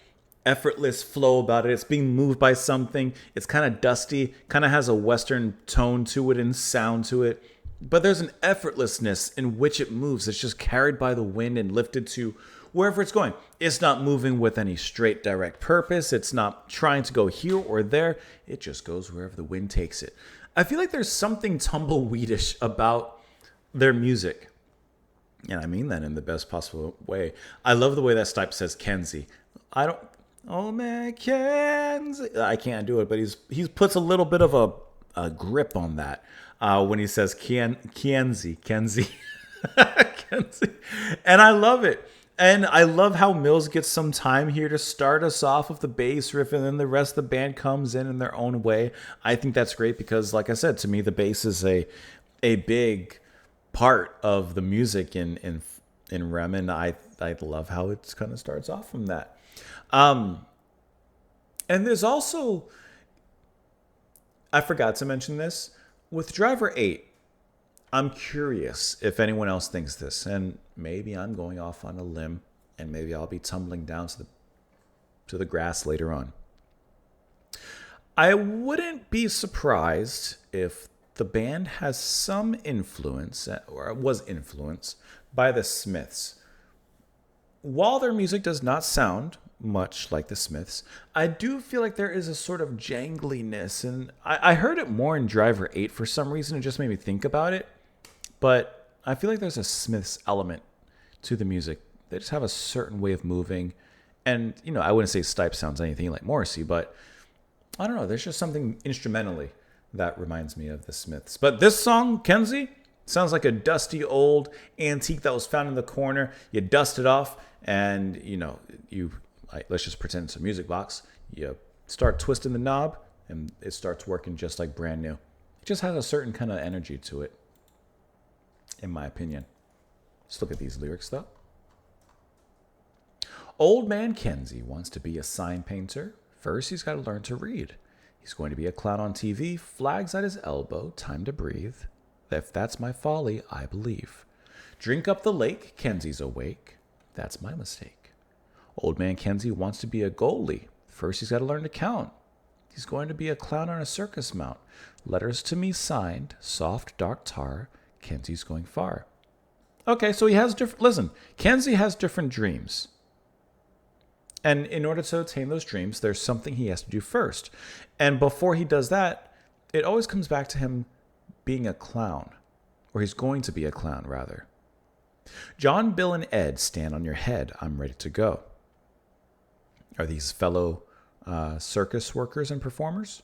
effortless flow about it. It's being moved by something. It's kind of dusty, kind of has a Western tone to it and sound to it. But there's an effortlessness in which it moves. It's just carried by the wind and lifted to wherever it's going. It's not moving with any straight, direct purpose. It's not trying to go here or there. It just goes wherever the wind takes it. I feel like there's something tumbleweedish about their music. And I mean that in the best possible way. I love the way that Stipe says Kensey. I don't. Oh man, Kensey. I can't do it, but he puts a little bit of a grip on that when he says Kensey, Kensey. And I love it. And I love how Mills gets some time here to start us off with the bass riff, and then the rest of the band comes in their own way. I think that's great because, like I said, to me, the bass is a big part of the music in R.E.M, and I love how it kind of starts off from that. And there's also, I forgot to mention this with Driver 8. I'm curious if anyone else thinks this, and maybe I'm going off on a limb, and maybe I'll be tumbling down to the grass later on. I wouldn't be surprised if the band has some influence, or was influenced, by the Smiths. While their music does not sound much like the Smiths, I do feel like there is a sort of jangliness, and I heard it more in Driver 8 for some reason. It just made me think about it. But I feel like there's a Smiths element to the music. They just have a certain way of moving. And, I wouldn't say Stipe sounds anything like Morrissey, but I don't know. There's just something instrumentally that reminds me of the Smiths. But this song, Kensey, sounds like a dusty old antique that was found in the corner. You dust it off and, let's just pretend it's a music box. You start twisting the knob and it starts working just like brand new. It just has a certain kind of energy to it, in my opinion. Let's look at these lyrics, though. Old Man Kensey wants to be a sign painter. First, he's got to learn to read. He's going to be a clown on TV. Flags at his elbow. Time to breathe. If that's my folly, I believe. Drink up the lake. Kensey's awake. That's my mistake. Old Man Kensey wants to be a goalie. First, he's got to learn to count. He's going to be a clown on a circus mount. Letters to me signed. Soft, dark tar. Kensey's going far. Okay, so he has different... Listen, Kensey has different dreams. And in order to attain those dreams, there's something he has to do first. And before he does that, it always comes back to him being a clown. Or he's going to be a clown, rather. John, Bill, and Ed, stand on your head. I'm ready to go. Are these fellow circus workers and performers?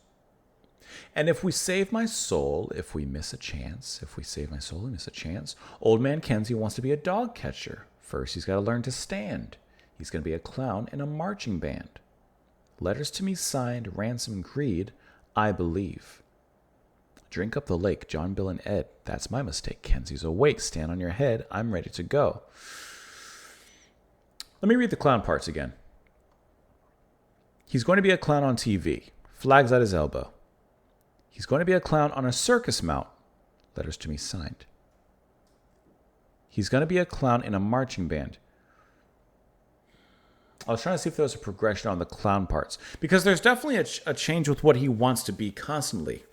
And if we save my soul, if we miss a chance, if we save my soul, we miss a chance. Old Man Kensey wants to be a dog catcher. First, he's got to learn to stand. He's going to be a clown in a marching band. Letters to me signed, ransom greed, I believe. Drink up the lake, John, Bill, and Ed. That's my mistake. Kensey's awake. Stand on your head. I'm ready to go. Let me read the clown parts again. He's going to be a clown on TV. Flags at his elbow. He's going to be a clown on a circus mount. Letters to me signed. He's going to be a clown in a marching band. I was trying to see if there was a progression on the clown parts, because there's definitely a change with what he wants to be constantly.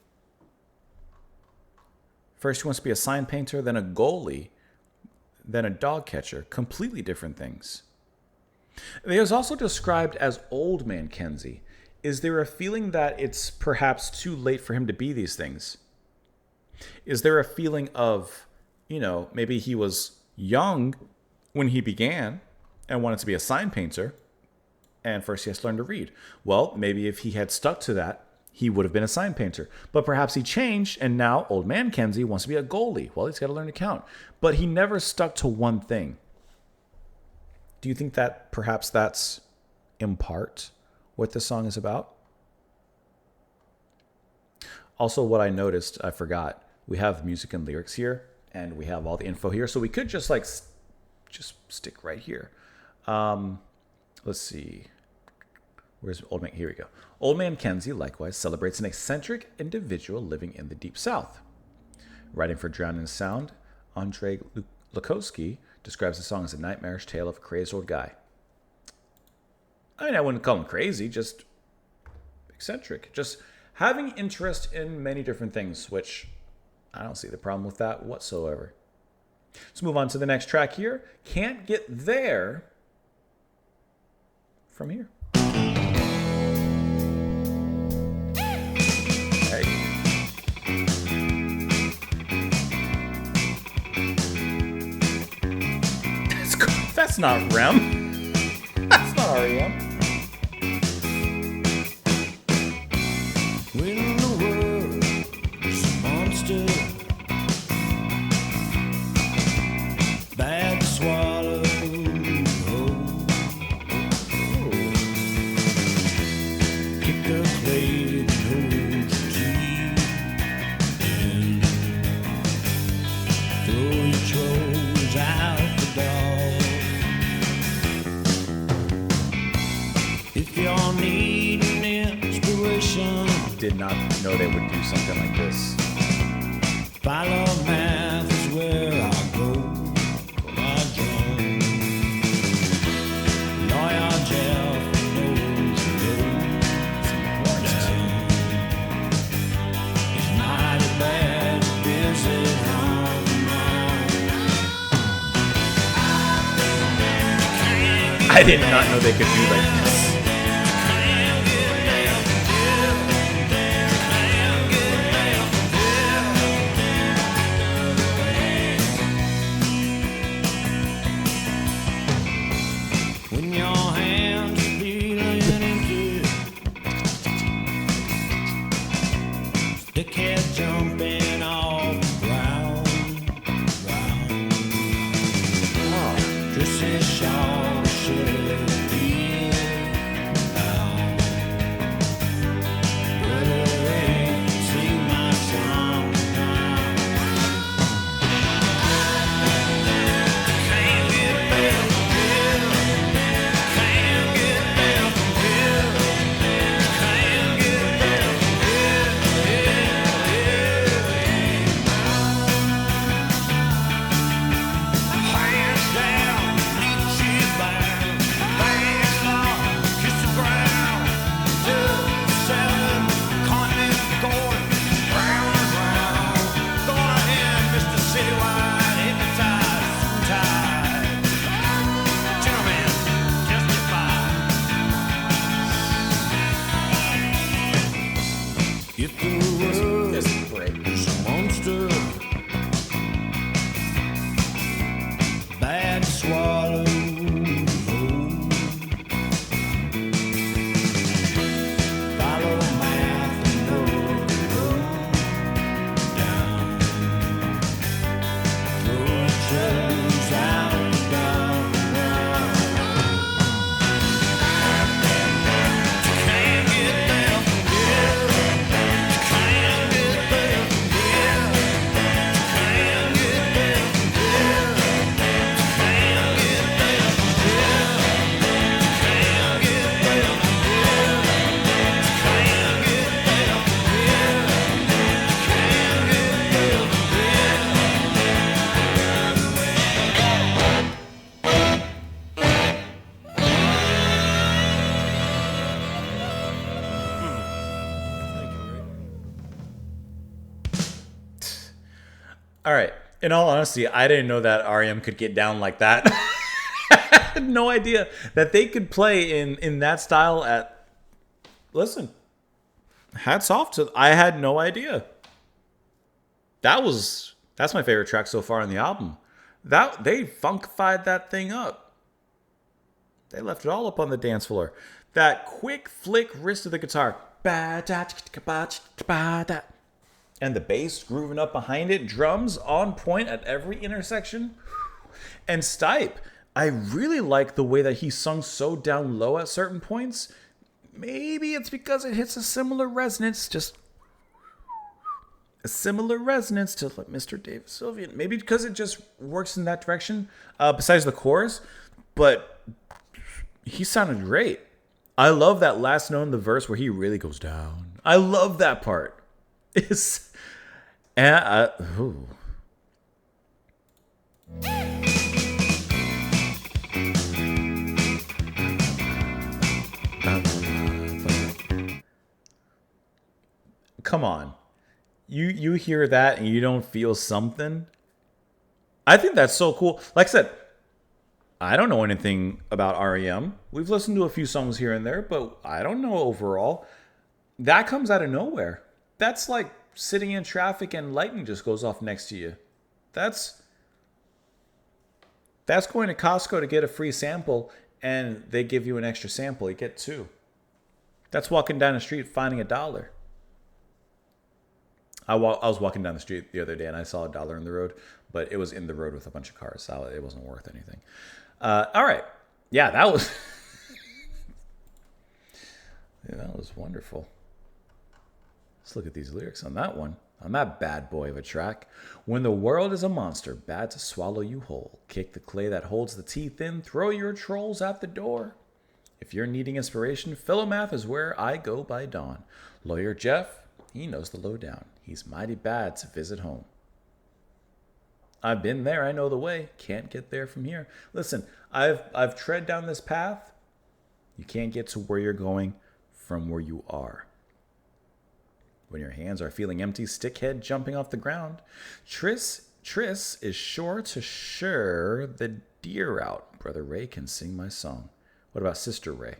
First, he wants to be a sign painter, then a goalie, then a dog catcher. Completely different things. He is also described as Old Man Kensey. Is there a feeling that it's perhaps too late for him to be these things? Is there a feeling of, maybe he was young when he began and wanted to be a sign painter, and first he has to learn to read? Well, maybe if he had stuck to that, he would have been a sign painter. But perhaps he changed, and now Old Man Kensey wants to be a goalie. Well, he's got to learn to count. But he never stuck to one thing. Do you think that perhaps that's in part what this song is about? Also, what I noticed, I forgot, we have music and lyrics here, And we have all the info here. So we could just like, just stick right here. Let's see. Where's Old Man? Here we go. Old Man Kensey likewise celebrates an eccentric individual living in the Deep South. Writing for Drowning Sound, Andrei Lukowski describes the song as a nightmarish tale of a crazed old guy. I mean, I wouldn't call him crazy, just eccentric. Just having interest in many different things, which I don't see the problem with that whatsoever. Let's move on to the next track here. Can't Get There from here. Hey. That's not R.E.M. That's not R.E.M. When the world's a monster, bad to swallow whole. Pick a plate and hold your tea, and throw your chores out the door. If you're needing inspiration, Did not know they would do something like this. follow math is where I go. My drum. Lawyer Jeff knows the road down. It's mighty bad to visit home now. I did not know they could do like this. When your hands are feeling empty, stickhead jumping off the ground. Dressing shawl should be out. Brother, ain't sing my song now. Can't get better from here. Can't get better from here. Can't get better from here. Hands down, leave shit bound. Bang long, kiss the ground. 2-7, continent going round and round. Go ahead, Mr. Citywide, hypnotize, tide. Gentlemen, testify. If the world This is great. is a monster, bad to swallow whole. Follow math and know the road down. Throw your troubles out the door. Can't get there from here. Can't get there from here. Can't get there from here. Can't get there from here. Can't get there from here. Can't get there from here. Can't All right. In all honesty, I didn't know that R.E.M. could get down like that. I had no idea that they could play in that style at. Listen, hats off to. I had no idea. That's my favorite track so far on the album. That they funkified that thing up. They left it all up on the dance floor. That quick flick wrist of the guitar. And the bass grooving up behind it. Drums on point at every intersection. And Stipe, I really like the way that he sung so down low at certain points. Maybe it's because it hits a similar resonance, just a similar resonance to like Mr. David Sylvian. Maybe because it just works in that direction, besides the chorus. But he sounded great. I love that last note in the verse where he really goes down. I love that part. It's... And ooh. Come on. You hear that and you don't feel something? I think that's so cool. Like I said, I don't know anything about R.E.M. We've listened to a few songs here and there, but I don't know overall. That comes out of nowhere. That's like sitting in traffic and lightning just goes off next to you. That's going to Costco to get a free sample and they give you an extra sample. You get two. That's walking down the street finding $1. I was walking down the street the other day and I saw $1 in the road, but it was in the road with a bunch of cars, so it wasn't worth anything. All right. Yeah, that was... yeah, that was wonderful. Let's look at these lyrics on that one. On that bad boy of a track. When the world is a monster, bad to swallow you whole. Kick the clay that holds the teeth in. Throw your trolls out the door. If you're needing inspiration, Philomath is where I go by dawn. Lawyer Jeff, he knows the lowdown. He's mighty bad to visit home. I've been there, I know the way. Can't get there from here. Listen, I've tread down this path. You can't get to where you're going from where you are. When your hands are feeling empty, stickhead jumping off the ground. Triss is sure to sure the deer out. Brother Ray can sing my song. What about Sister Ray?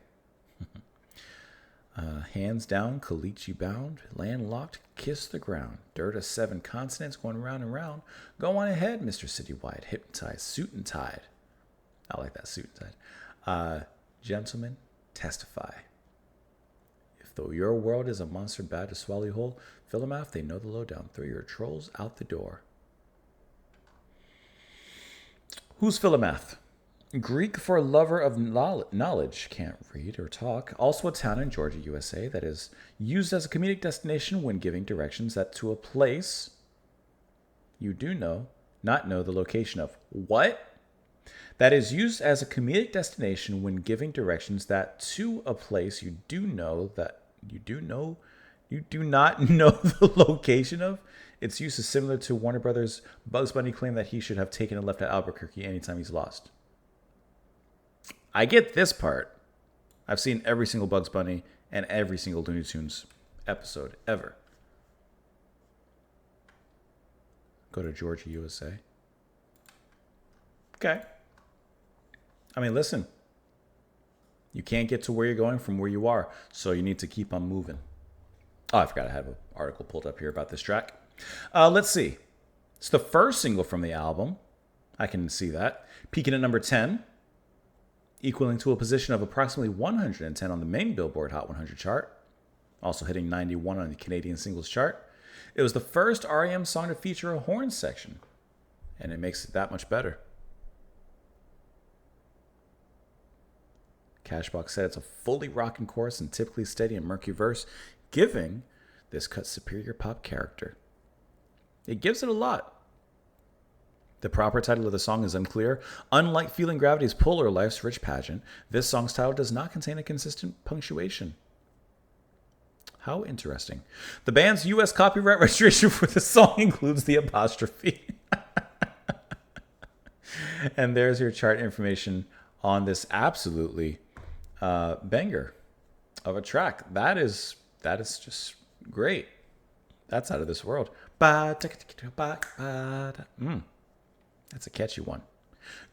Hands down, Kalichi bound, landlocked, kiss the ground. Dirt of 7 consonants going round and round. Go on ahead, Mr. Citywide, hypnotized, suit and tied. I like that, suit and tied. Gentlemen, testify. If though your world is a monster bad to swallow you whole, Philomath, they know the lowdown. Throw your trolls out the door. Who's Philomath? Greek for lover of knowledge, can't read or talk. Also a town in Georgia, USA, that is used as a comedic destination when giving directions that to a place you do know, not know the location of. What? That is used as a comedic destination when giving directions that to a place you do know that you do not know the location of. Its use is similar to Warner Brothers' Bugs Bunny claim that he should have taken a left at Albuquerque anytime he's lost. I get this part. I've seen every single Bugs Bunny and every single Looney Tunes episode ever. Go to Georgia, USA. Okay. I mean, listen. You can't get to where you're going from where you are, so you need to keep on moving. Oh, I forgot I have an article pulled up here about this track. Let's see. It's the first single from the album. I can see that. Peaking at number 10. Equaling to a position of approximately 110 on the main Billboard Hot 100 chart. Also hitting 91 on the Canadian Singles Chart. It was the first R.E.M. song to feature a horn section. And it makes it that much better. Cashbox said it's a fully rocking chorus and typically steady and murky verse, giving this cut superior pop character. It gives it a lot. The proper title of the song is unclear. Unlike Feeling Gravity's Pull or Life's Rich Pageant, this song's title does not contain a consistent punctuation. How interesting. The band's U.S. copyright registration for the song includes the apostrophe. And there's your chart information on this absolutely banger of a track. That is just great. That's out of this world. That's a catchy one.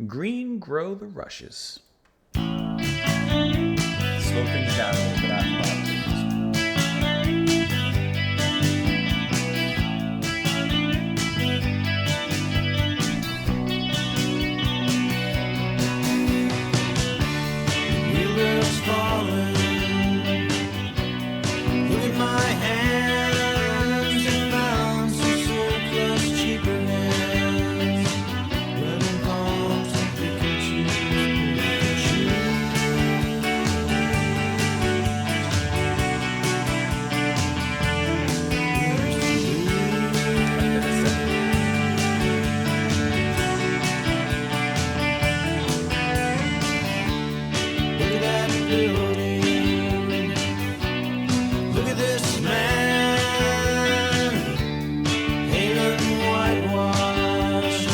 Green grow the rushes. Slow things down a little bit after that. Wheelers falling. Look at my hands and found some surplus cheaper hands. Running palms and picking shoes. building. Look at this man, hated and whitewashed,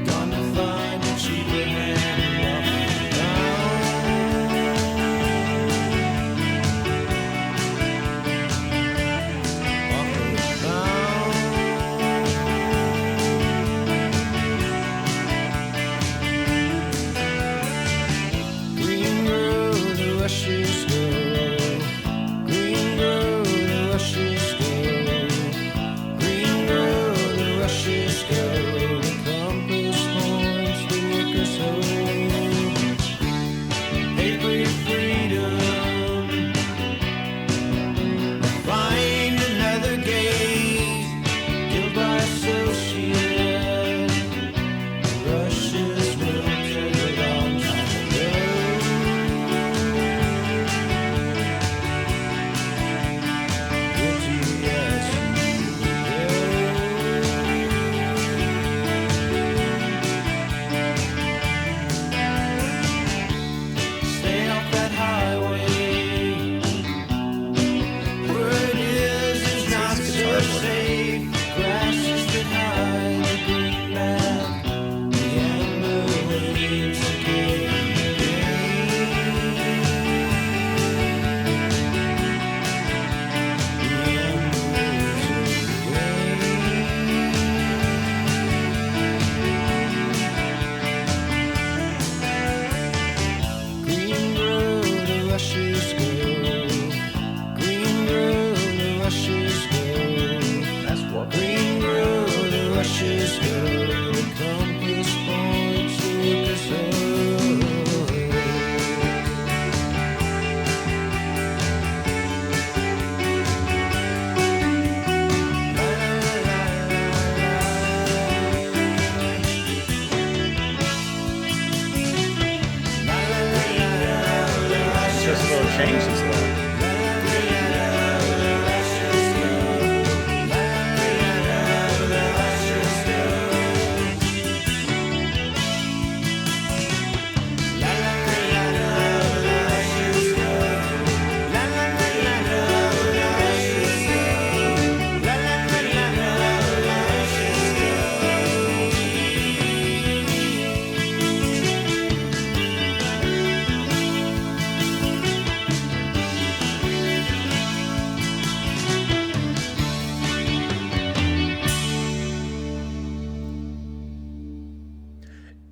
gone to find a cheaper hand walking around. Green road, the rushes go. Green road, the rushes go. Green road, the rushes go. The compass points, the workers hold. Pay for your freedom. Find another gate. Guild by associate. Rushes will take a long time to go. Guilty as you go. Stay off that highway. Where it is not so safe. Grasses that hide the green map. The amber waves again. The amber waves again. Green road, the rushes go. Green road, the rushes go. That's work. Green road, the rushes go. The compass points, the workers hold. It's just a little change since then.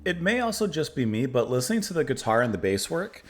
It may also just be me, but listening to the guitar and the bass work,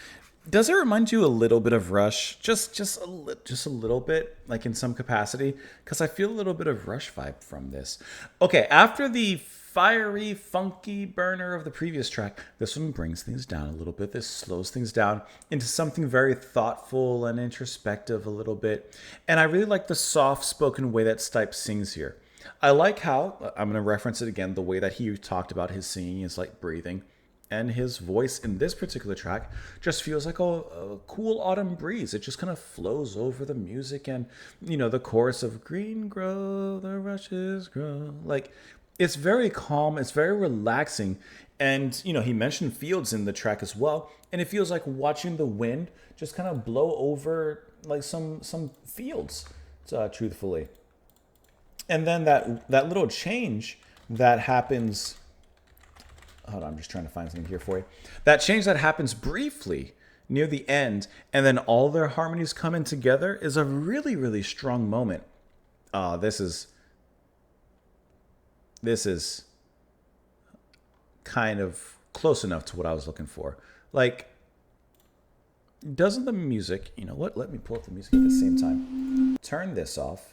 does it remind you a little bit of Rush? Just a little bit, like in some capacity, because I feel a little bit of Rush vibe from this. Okay, after the fiery, funky burner of the previous track, this one brings things down a little bit. This slows things down into something very thoughtful and introspective a little bit. And I really like the soft-spoken way that Stipe sings here. I like how, I'm going to reference it again, the way that he talked about his singing is like breathing. And his voice in this particular track just feels like a cool autumn breeze. It just kind of flows over the music and, you know, the chorus of green grow, the rushes grow. Like, it's very calm. It's very relaxing. And, you know, he mentioned fields in the track as well. And it feels like watching the wind just kind of blow over like some fields, truthfully. And then that little change that happens. Hold on, I'm just trying to find something here for you. That change that happens briefly near the end, and then all their harmonies come in together is a really, really strong moment. This is kind of close enough to what I was looking for. Like, doesn't the music, you know what? Let me pull up the music at the same time. Turn this off.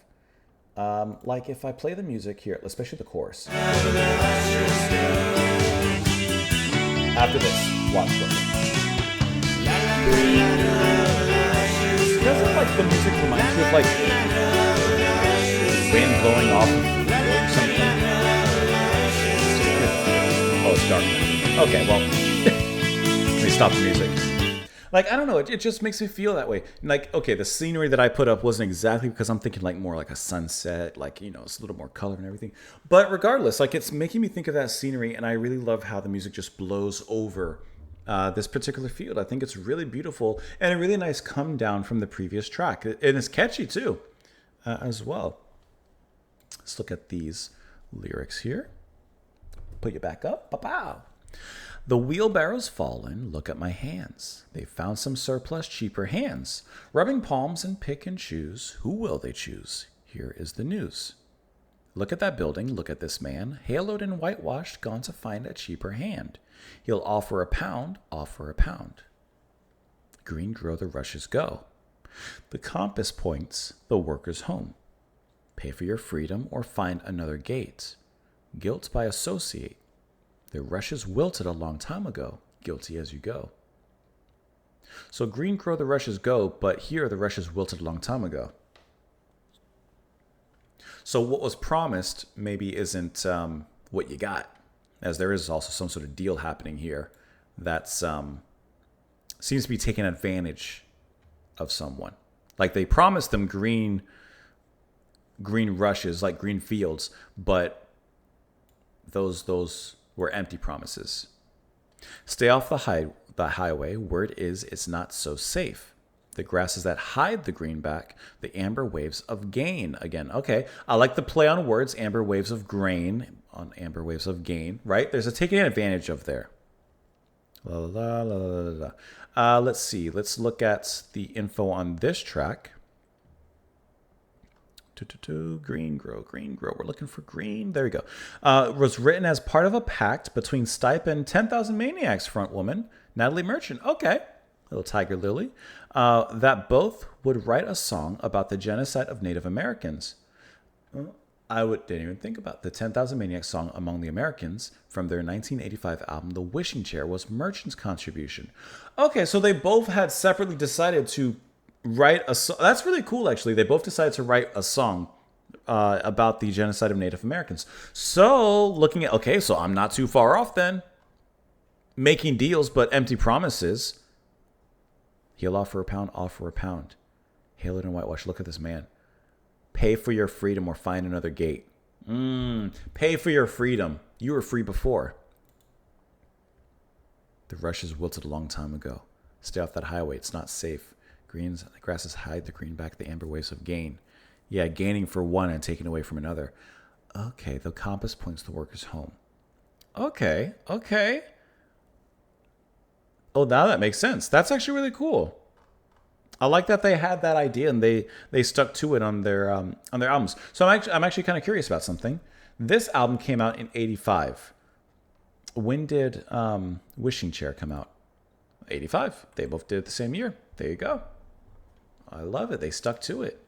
Like if I play the music here, especially the chorus. After this, watch what. Doesn't like the music remind you of like wind blowing off of or something? Oh, it's dark now. Okay, well, let me stop the music. Like, I don't know, it just makes me feel that way. Like, okay, the scenery that I put up wasn't exactly because I'm thinking like more like a sunset, like, you know, it's a little more color and everything. But regardless, like, it's making me think of that scenery, and I really love how the music just blows over this particular field. I think it's really beautiful and a really nice come down from the previous track. And it's catchy too, as well. Let's look at these lyrics here. Put you back up. Pow. The wheelbarrow's fallen, look at my hands. They found some surplus, cheaper hands. Rubbing palms and pick and choose. Who will they choose? Here is the news. Look at that building, look at this man, haloed and whitewashed, gone to find a cheaper hand. He'll offer a pound, offer a pound. Green grow the rushes go. The compass points the worker's home. Pay for your freedom or find another gate. Guilt by associate. The rushes wilted a long time ago, guilty as you go. So green grow the rushes go, but here the rushes wilted a long time ago. So what was promised maybe isn't what you got, as there is also some sort of deal happening here that seems to be taking advantage of someone. Like they promised them green rushes, like green fields, but those were empty promises. Stay off the highway. Word is it's not so safe. The grasses that hide the greenback, the amber waves of gain. Again, okay, I like the play on words, amber waves of grain on amber waves of gain, right? There's a taking advantage of there. La, la, la, la, la, la. Let's see. Let's look at the info on this track. Green grow, green grow. We're looking for green. There we go. Was written as part of a pact between Stipe and 10,000 Maniacs frontwoman, Natalie Merchant. Okay. Little Tiger Lily. That both would write a song about the genocide of Native Americans. Didn't even think about the 10,000 Maniacs song Among the Americans from their 1985 album, The Wishing Chair, was Merchant's contribution. Okay, so they both had separately decided to write a song. That's really cool, actually. They both decided to write a song about the genocide of Native Americans. So, looking at, okay, so I'm not too far off then. Making deals, but empty promises. He'll offer a pound, offer a pound. Hail it in whitewash. Look at this man. Pay for your freedom or find another gate. Pay for your freedom. You were free before. The rushes wilted a long time ago. Stay off that highway. It's not safe. Grasses hide the greenback, the amber waves of gain. Yeah, gaining for one and taking away from another. Okay, the compass points the worker's home. Okay. Oh, now that makes sense. That's actually really cool. I like that they had that idea and they stuck to it on their albums. So I'm actually kind of curious about something. This album came out in '85. When did Wishing Chair come out? '85. They both did it the same year. There you go. I love it. They stuck to it.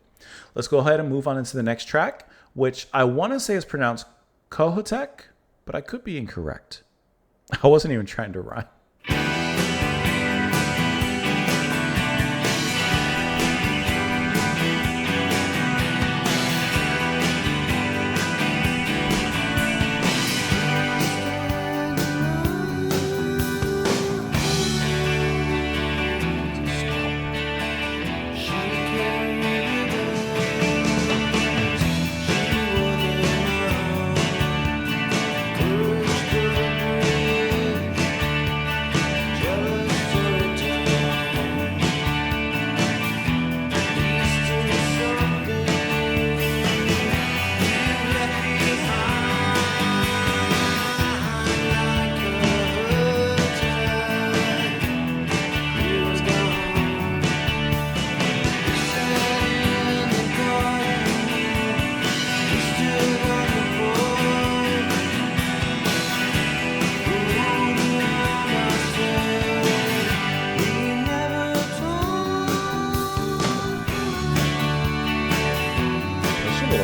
Let's go ahead and move on into the next track, which I want to say is pronounced Kohoutek, but I could be incorrect. I wasn't even trying to rhyme.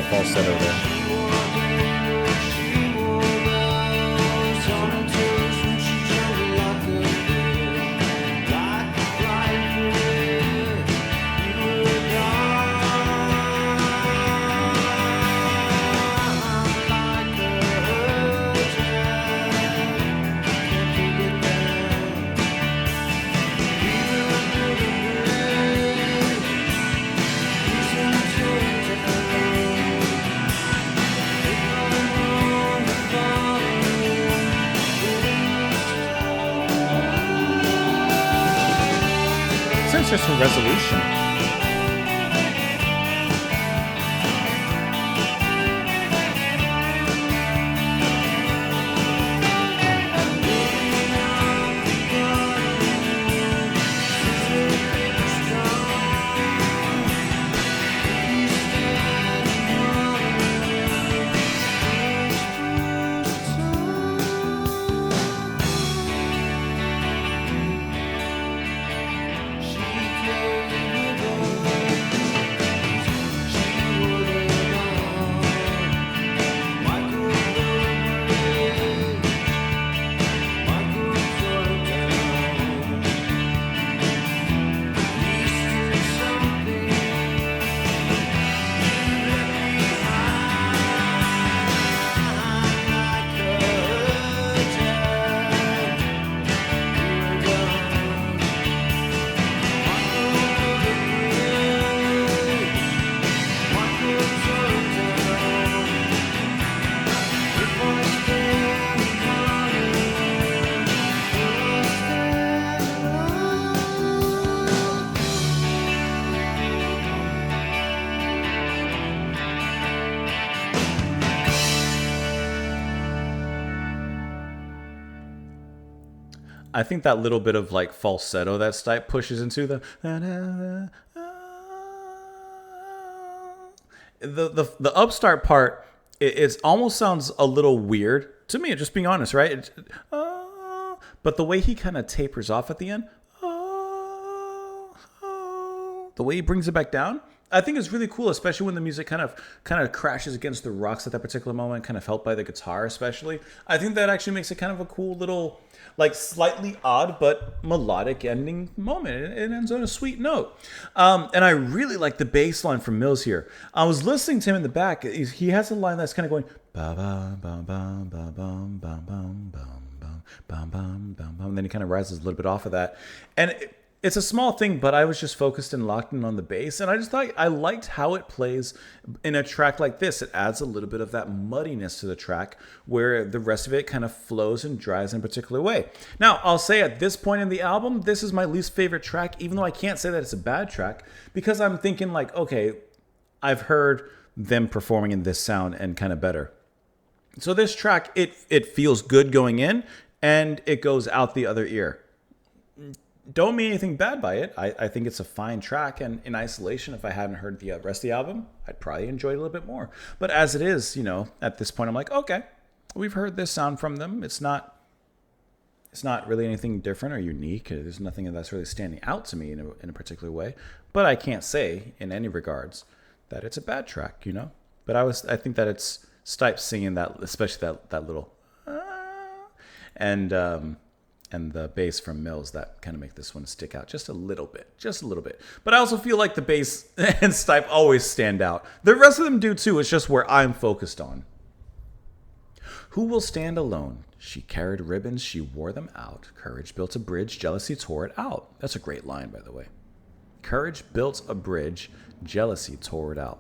Falsetto there. least there's some resolution. I think that little bit of like falsetto that Stipe pushes into the upstart part, it almost sounds a little weird to me, just being honest, right? But the way he kind of tapers off at the end, the way he brings it back down, I think is really cool, especially when the music kind of crashes against the rocks at that particular moment, kind of helped by the guitar especially. I think that actually makes it kind of a cool little, like slightly odd but melodic ending moment. It ends on a sweet note. And I really like the bass line from Mills here. I was listening to him in the back. He has a line that's kind of going ba ba ba ba ba bum bum bum bum bum bum bum bum bum. And then he kind of rises a little bit off of that. And it's a small thing, but I was just focused and locked in on the bass, and I just thought I liked how it plays in a track like this. It adds a little bit of that muddiness to the track where the rest of it kind of flows and dries in a particular way. Now, I'll say at this point in the album, this is my least favorite track, even though I can't say that it's a bad track, because I'm thinking like, okay, I've heard them performing in this sound and kind of better. So this track, it feels good going in, and it goes out the other ear. Don't mean anything bad by it. I think it's a fine track, and in isolation, if I hadn't heard the rest of the album, I'd probably enjoy it a little bit more. But as it is, at this point, I'm like, okay, we've heard this sound from them. It's not really anything different or unique. There's nothing that's really standing out to me in a particular way. But I can't say in any regards that it's a bad track, But I think that it's Stipe singing that, especially that little and the bass from Mills that kind of make this one stick out just a little bit. But I also feel like the bass and Stipe always stand out. The rest of them do too. It's just where I'm focused on. Who will stand alone? She carried ribbons, she wore them out. Courage built a bridge, jealousy tore it out. That's a great line, by the way. Courage built a bridge, jealousy tore it out.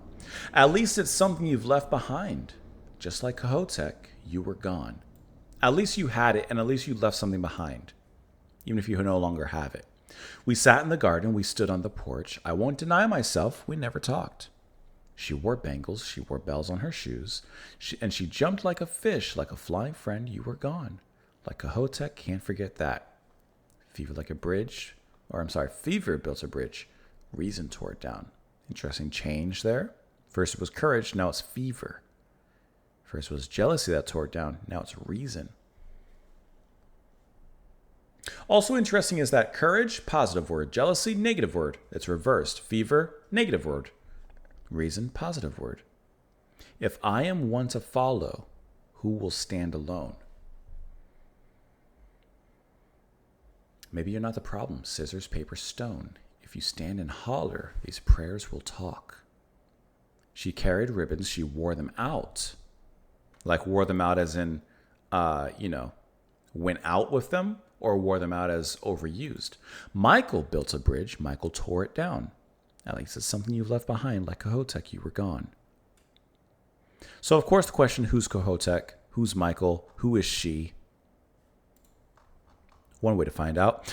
At least it's something you've left behind. Just like Kohoutek, you were gone. At least you had it, and at least you left something behind, even if you no longer have it. We sat in the garden, we stood on the porch. I won't deny myself, we never talked. She wore bangles, she wore bells on her shoes, and she jumped like a fish, like a flying friend, you were gone. Like Kohoutek, can't forget that. Fever built a bridge, reason tore it down. Interesting change there. First it was courage, now it's fever. First was jealousy that tore it down. Now it's reason. Also interesting is that courage, positive word. Jealousy, negative word. It's reversed. Fever, negative word. Reason, positive word. If I am one to follow, who will stand alone? Maybe you're not the problem. Scissors, paper, stone. If you stand and holler, these prayers will talk. She carried ribbons. She wore them out. Like wore them out as in, went out with them, or wore them out as overused. Michael built a bridge. Michael tore it down. At least it's something you've left behind. Like Kohoutek, you were gone. So, of course, the question, who's Kohoutek? Who's Michael? Who is she? One way to find out.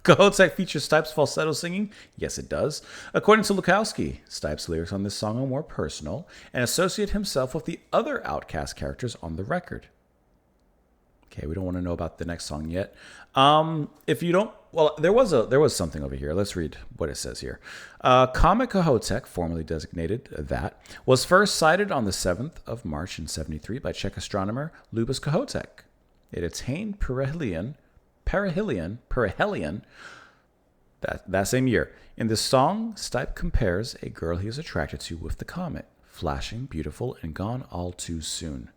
Kohoutek features Stipe's falsetto singing. Yes, it does. According to Lukowski, Stipe's lyrics on this song are more personal and associate himself with the other Outcast characters on the record. Okay, we don't want to know about the next song yet. If you don't, well, there was something over here. Let's read what it says here. Comet Kohoutek, formerly designated that, was first sighted on the 7th of March in 73 by Czech astronomer Lubos Kohoutek. It attained perihelion that same year. In this song, Stipe compares a girl he is attracted to with the comet, flashing, beautiful, and gone all too soon.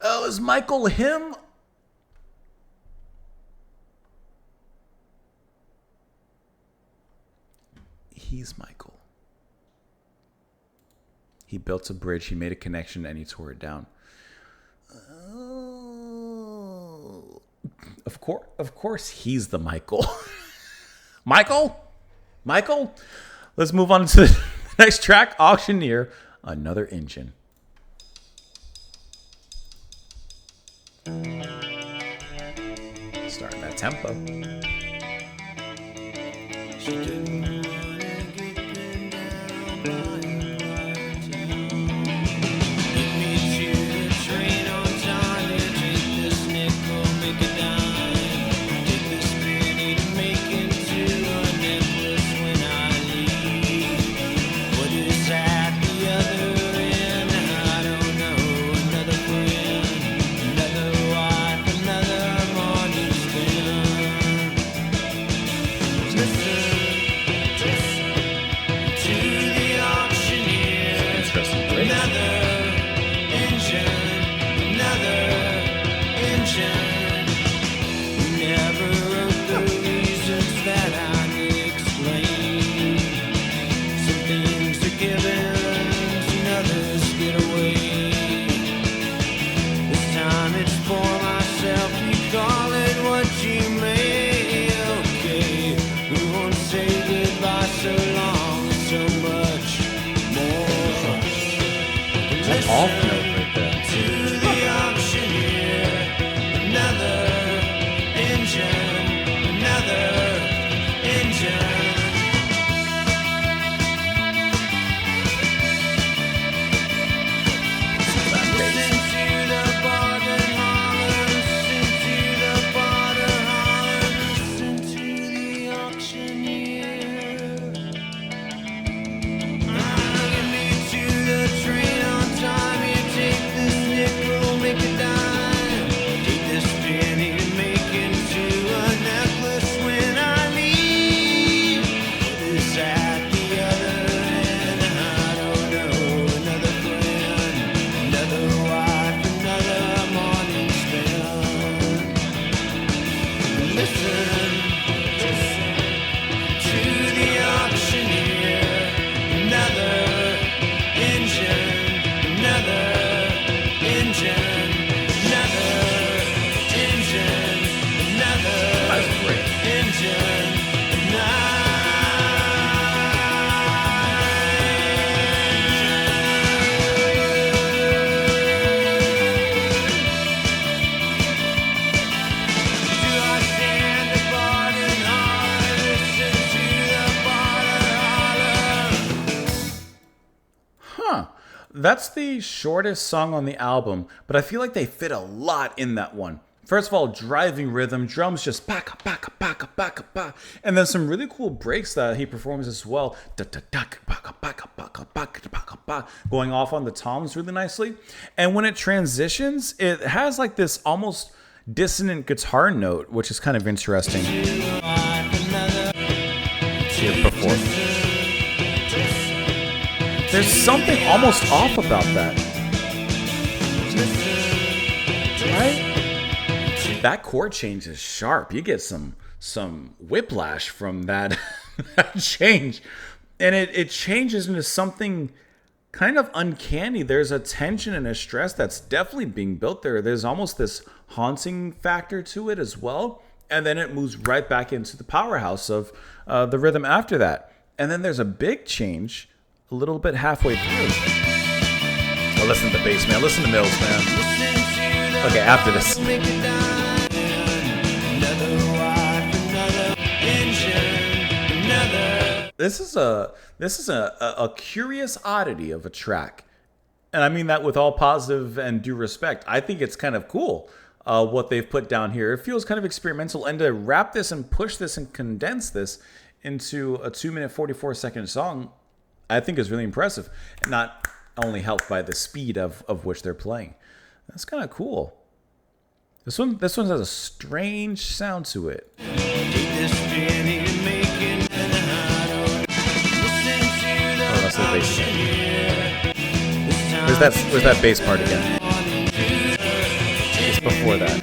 Oh, is Michael him? He's Michael. He built a bridge, he made a connection, and he tore it down. Of course, he's the Michael. Michael? Let's move on to the next track, Auctioneer, Another Engine. Starting that tempo. Off note right there. To the auctioneer, another engine, another engine. Listen to the border holler, listen to the border holler, listen to the auctioneer. Get me to the train on time. That's the shortest song on the album, but I feel like they fit a lot in that one. First of all, driving rhythm, drums just baka, baka, baka, baka, baka, and then some really cool breaks that he performs as well. Going off on the toms really nicely. And when it transitions, it has like this almost dissonant guitar note, which is kind of interesting. Here before. There's something almost off about that. Right? That chord change is sharp. You get some whiplash from that, that change. And it changes into something kind of uncanny. There's a tension and a stress that's definitely being built there. There's almost this haunting factor to it as well. And then it moves right back into the powerhouse of the rhythm after that. And then there's a big change a little bit halfway through. Oh, listen to the bass, man. Listen to Mills, man. Okay, after this. This is a curious oddity of a track, and I mean that with all positive and due respect. I think it's kind of cool what they've put down here. It feels kind of experimental, and to wrap this and push this and condense this into a 2-minute 44-second song, I think is really impressive. Not only helped by the speed of which they're playing. That's kind of cool. This one has a strange sound to it. Oh, that's the bass again. Where's that bass part again? It's before that.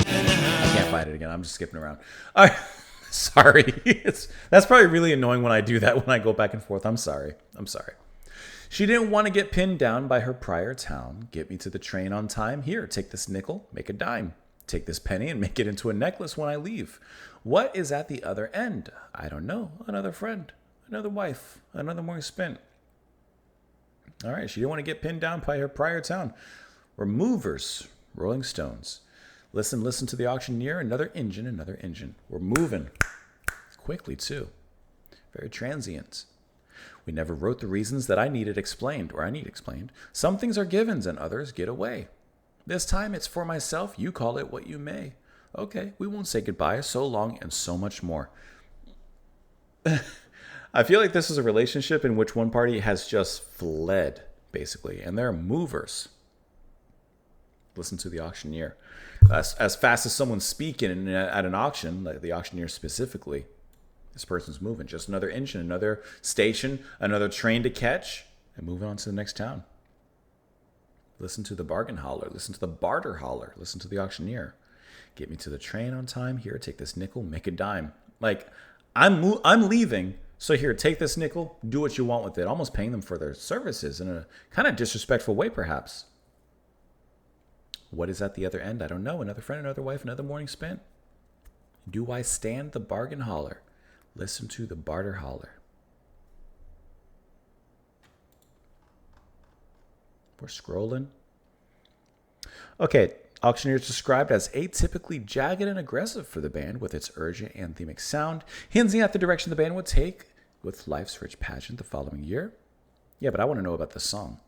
I can't find it again. I'm just skipping around. All right. Sorry. That's probably really annoying when I do that, when I go back and forth. I'm sorry. She didn't want to get pinned down by her prior town. Get me to the train on time. Here, take this nickel, make a dime. Take this penny and make it into a necklace when I leave. What is at the other end? I don't know. Another friend, another wife, another morning spent. All right, she didn't want to get pinned down by her prior town. We're movers, Rolling Stones. Listen to the auctioneer. Another engine. We're moving quickly, too. Very transient. We never wrote the reasons that I need explained. Some things are givens and others get away. This time it's for myself. You call it what you may. Okay, we won't say goodbye. So long and so much more. I feel like this is a relationship in which one party has just fled, basically, and they're movers. Listen to the auctioneer. As fast as someone's speaking at an auction, like the auctioneer specifically, this person's moving. Just another engine, another station, another train to catch, and moving on to the next town. Listen to the bargain holler. Listen to the barter holler. Listen to the auctioneer. Get me to the train on time. Here, take this nickel, make a dime. Like, I'm leaving, so here, take this nickel, do what you want with it. Almost paying them for their services in a kind of disrespectful way, perhaps. What is at the other end? I don't know. Another friend, another wife, another morning spent. Do I stand the bargain holler? Listen to the barter holler. We're scrolling. Okay, Auctioneer is described as atypically jagged and aggressive for the band with its urgent anthemic sound, hinting at the direction the band would take with life's rich pageant the following year. Yeah, but I want to know about this song.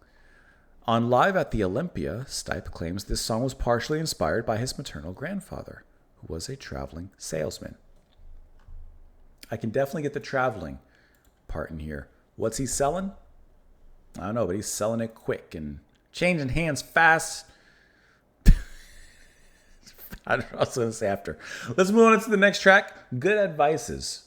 On Live at the Olympia, Stipe claims this song was partially inspired by his maternal grandfather, who was a traveling salesman. I can definitely get the traveling part in here. What's he selling? I don't know, but he's selling it quick and changing hands fast. I don't know what I was going to say after. Let's move on to the next track. Good Advices.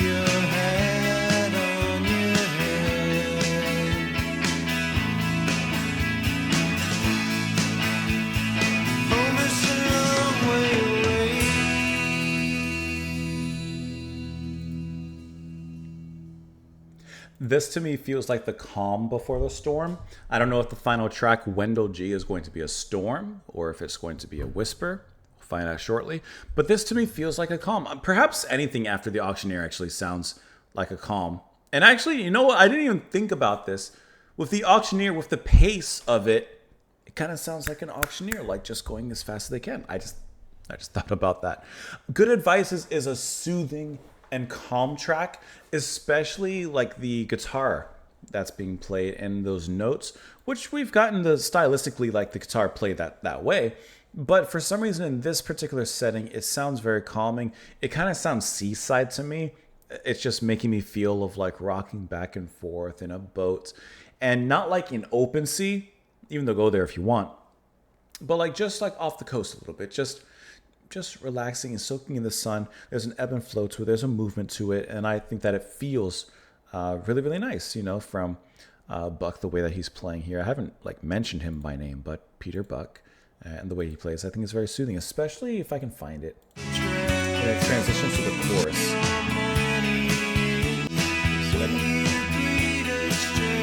your hat on your head. Home is a long way away. This to me feels like the calm before the storm. I don't know if the final track, Wendell Gee, is going to be a storm or if it's going to be a whisper. We'll find out shortly. But this to me feels like a calm. Perhaps anything after the Auctioneer actually sounds like a calm. And actually, you know what? I didn't even think about this. With the Auctioneer, with the pace of it, it kind of sounds like an Auctioneer, like just going as fast as they can. I just thought about that. Good Advice is a soothing and calm track, especially like the guitar that's being played and those notes, which we've gotten to stylistically like the guitar played that way. But for some reason in this particular setting, it sounds very calming. It kind of sounds seaside to me. It's just making me feel of like rocking back and forth in a boat, and not like in open sea, even though go there if you want, but like just like off the coast a little bit, just relaxing and soaking in the sun. There's an ebb and flow to it. There's a movement to it. And I think that it feels really, really nice, you know, from Buck, the way that he's playing here. I haven't like mentioned him by name, but Peter Buck and the way he plays, I think is very soothing, especially if I can find it. And it transitions to the chorus. So let me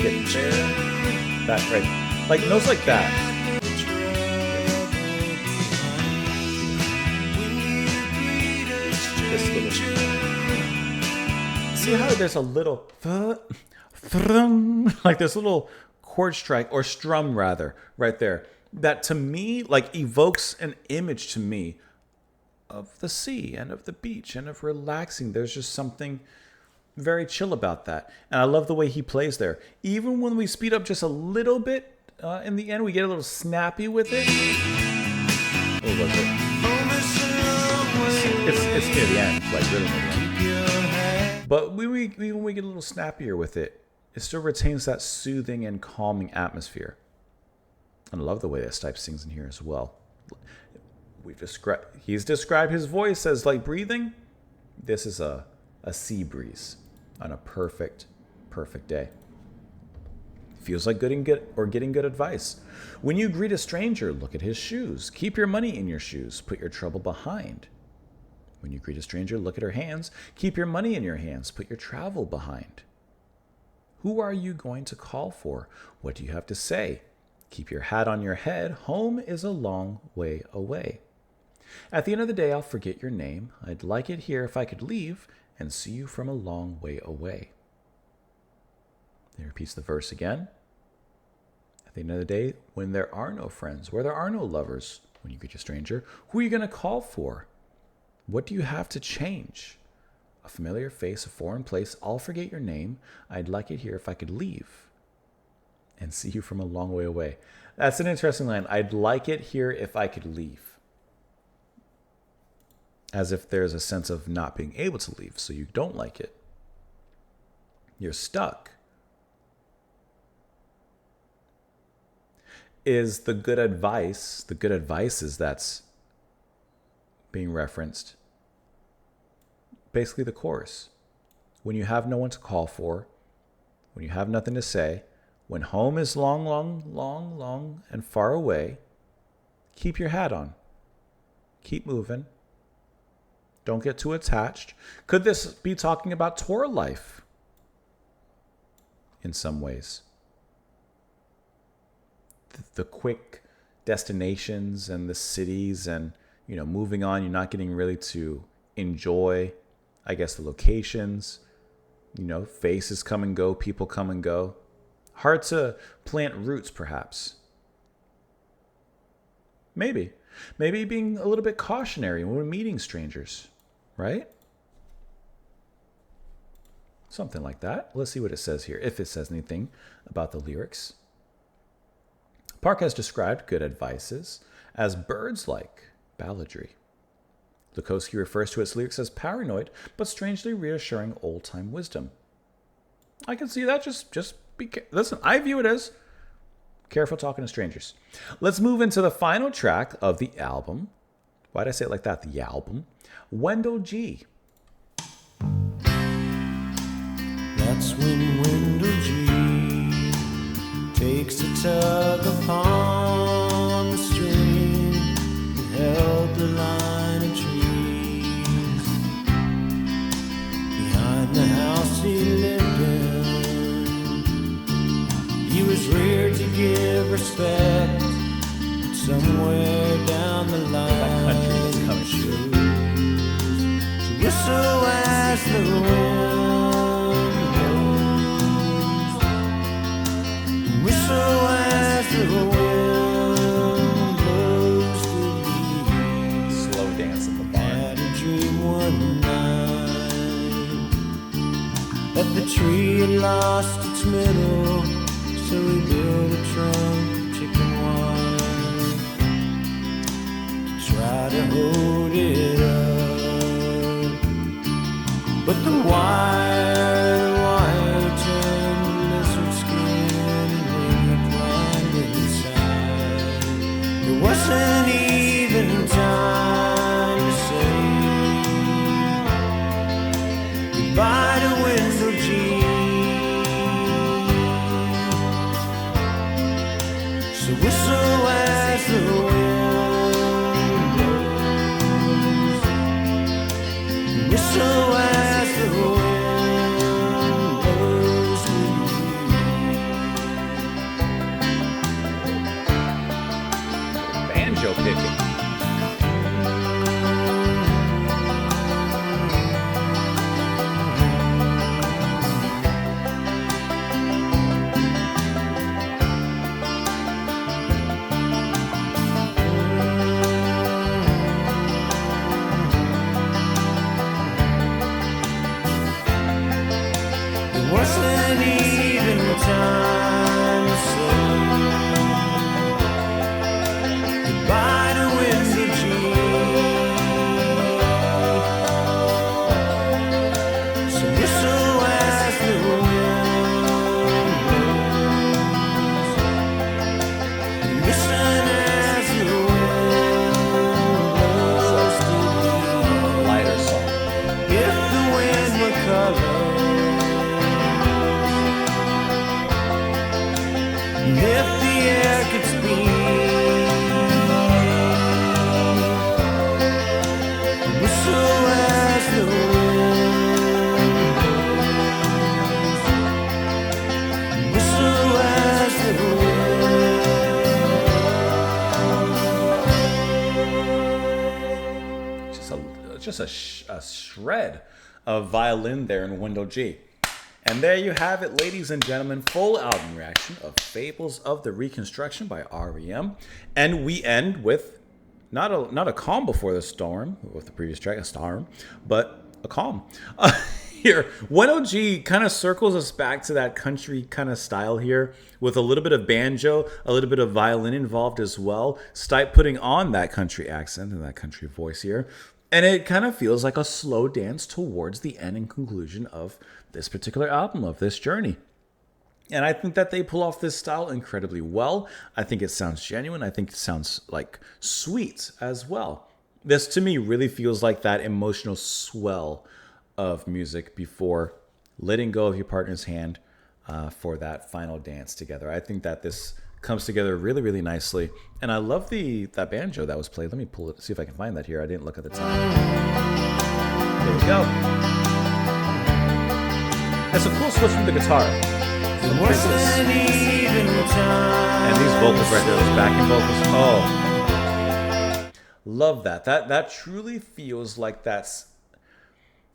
get there. That right. Like notes like that. See how there's a little like this little chord strike or strum rather right there that to me like evokes an image to me of the sea and of the beach and of relaxing. There's just something very chill about that, and I love the way he plays there. Even when we speed up just a little bit in the end, we get a little snappy with it. What was it? It's near the end, like really near the end. But when we get a little snappier with it, it still retains that soothing and calming atmosphere. And I love the way that Stipe sings in here as well. He's described his voice as like breathing. This is a sea breeze on a perfect day. Feels like getting good advice. When you greet a stranger, look at his shoes. Keep your money in your shoes. Put your trouble behind. When you greet a stranger, look at her hands. Keep your money in your hands. Put your travel behind. Who are you going to call for? What do you have to say? Keep your hat on your head. Home is a long way away. At the end of the day, I'll forget your name. I'd like it here if I could leave and see you from a long way away. He repeats the verse again. At the end of the day, when there are no friends, where there are no lovers, when you greet a stranger, who are you going to call for? What do you have to change? A familiar face, a foreign place, I'll forget your name. I'd like it here if I could leave and see you from a long way away. That's an interesting line. I'd like it here if I could leave. As if there's a sense of not being able to leave, so you don't like it. You're stuck. Is the good advices that's being referenced basically the chorus. When you have no one to call for, when you have nothing to say, when home is long, long, long, long and far away, keep your hat on. Keep moving. Don't get too attached. Could this be talking about tour life in some ways? The quick destinations and the cities and, you know, moving on, you're not getting really to enjoy, I guess, the locations. You know, faces come and go, people come and go. Hard to plant roots, perhaps. Maybe being a little bit cautionary when we're meeting strangers, right? Something like that. Let's see what it says here, if it says anything about the lyrics. Park has described good advices as birds-like balladry. Lukowski refers to its lyrics as paranoid, but strangely reassuring old-time wisdom. I can see that. Just listen, I view it as careful talking to strangers. Let's move into the final track of the album. Why'd I say it like that? The album. Wendell Gee. That's when Wendell Gee takes a tug upon the string that held the line of trees behind the house he lived in. He was reared to give respect, but somewhere down the line country is coming he chose to whistle as the wind blows. Whistle as the wind blows to leave. Slow dance in the barn. Had a dream one night that the tree had lost its middle, so he built a trunk of chicken wire to try to hold it up. But the wire turned lizard skin, and when he climbed inside, there wasn't even time to say goodbye to Wendell Gee. So whistle as the wind blows. Whistle as the wind blows to Banjo picking. There wasn't even time to say goodbye to Wendell Gee. So whistle as the wind blows, and listen as the wind blows to leave. Lighter song. If the wind were color, and if the air could speak, whistle as the wind blows, whistle as the wind. Just a shred of violin there in Wendell Gee. And there you have it, ladies and gentlemen, full album reaction of Fables of the Reconstruction by R.E.M. And we end with not a calm before the storm, with the previous track, a storm, but a calm. Here, Wendell Gee kind of circles us back to that country kind of style here, with a little bit of banjo, a little bit of violin involved as well. Stipe putting on that country accent and that country voice here. And it kind of feels like a slow dance towards the end and conclusion of this particular album, of this journey. And I think that they pull off this style incredibly well. I think it sounds genuine. I think it sounds like sweet as well. This to me really feels like that emotional swell of music before letting go of your partner's hand for that final dance together. I think that this comes together really, really nicely. And I love that banjo that was played. Let me pull it, see if I can find that here. I didn't look at the time. There we go. It's a cool switch from the guitar. There wasn't even time. And these vocals right there, those backing vocals. Oh, love that. That truly feels like that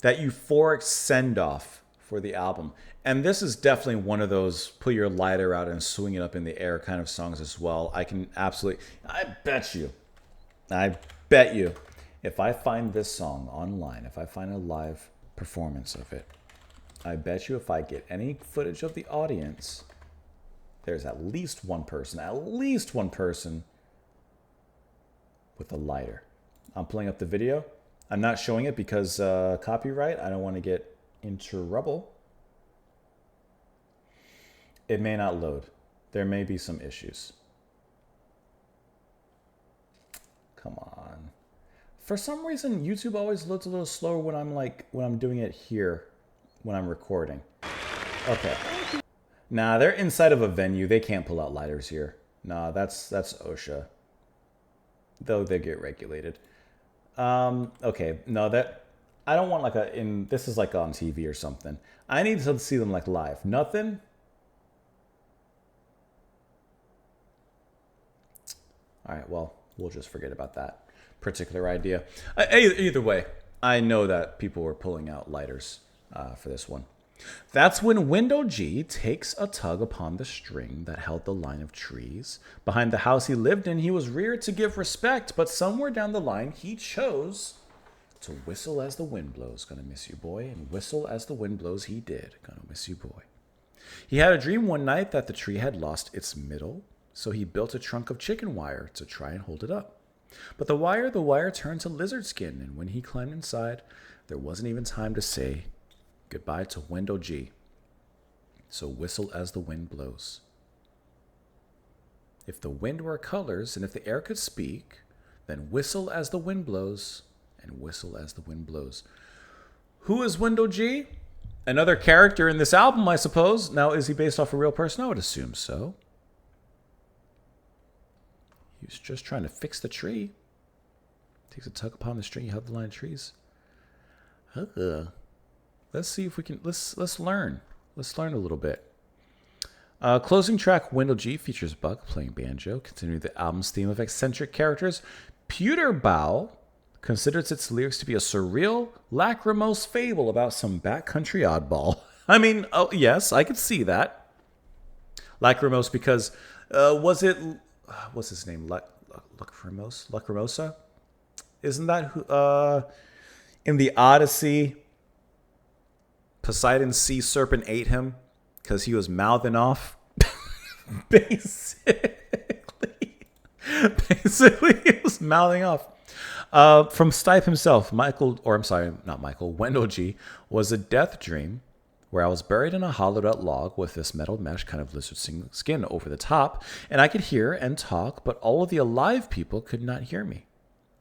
euphoric send-off for the album. And this is definitely one of those pull your lighter out and swing it up in the air kind of songs as well. I bet you, if I find this song online, if I find a live performance of it, I bet you if I get any footage of the audience, there's at least one person with a lighter. I'm pulling up the video. I'm not showing it because copyright. I don't want to get into trouble. It may not load. There may be some issues. Come on. For some reason, YouTube always loads a little slower when I'm doing it here, when I'm recording. Okay. Nah, they're inside of a venue. They can't pull out lighters here. Nah, that's OSHA. Though they get regulated. Okay. No, that I don't want like this is like on TV or something. I need to see them like live. Nothing. All right, well, we'll just forget about that particular idea. Either way, I know that people were pulling out lighters for this one. That's when Wendell Gee takes a tug upon the string that held the line of trees. Behind the house he lived in, he was reared to give respect, but somewhere down the line, he chose to whistle as the wind blows. Gonna miss you, boy. And whistle as the wind blows he did. Gonna miss you, boy. He had a dream one night that the tree had lost its middle, so he built a trunk of chicken wire to try and hold it up. But the wire turned to lizard skin, and when he climbed inside, there wasn't even time to say goodbye to Wendell Gee. So whistle as the wind blows. If the wind were colors, and if the air could speak, then whistle as the wind blows, and whistle as the wind blows. Who is Wendell Gee? Another character in this album, I suppose. Now, is he based off a real person? I would assume so. He was just trying to fix the tree. Takes a tug upon the string, held the line of trees. Let's see if we can. Let's learn. Let's learn a little bit. Closing track Wendell Gee features Buck playing banjo, continuing the album's theme of eccentric characters. Pewter Bow considers its lyrics to be a surreal, lachrymose fable about some backcountry oddball. I mean, oh yes, I could see that. Lachrymose because was it? What's his name? Lacrimosa? Isn't that who? In the Odyssey, Poseidon's sea serpent ate him because he was mouthing off. Basically, he was mouthing off. From Stipe himself, Wendell Gee was a death dream where I was buried in a hollowed out log with this metal mesh kind of lizard skin over the top, and I could hear and talk, but all of the alive people could not hear me.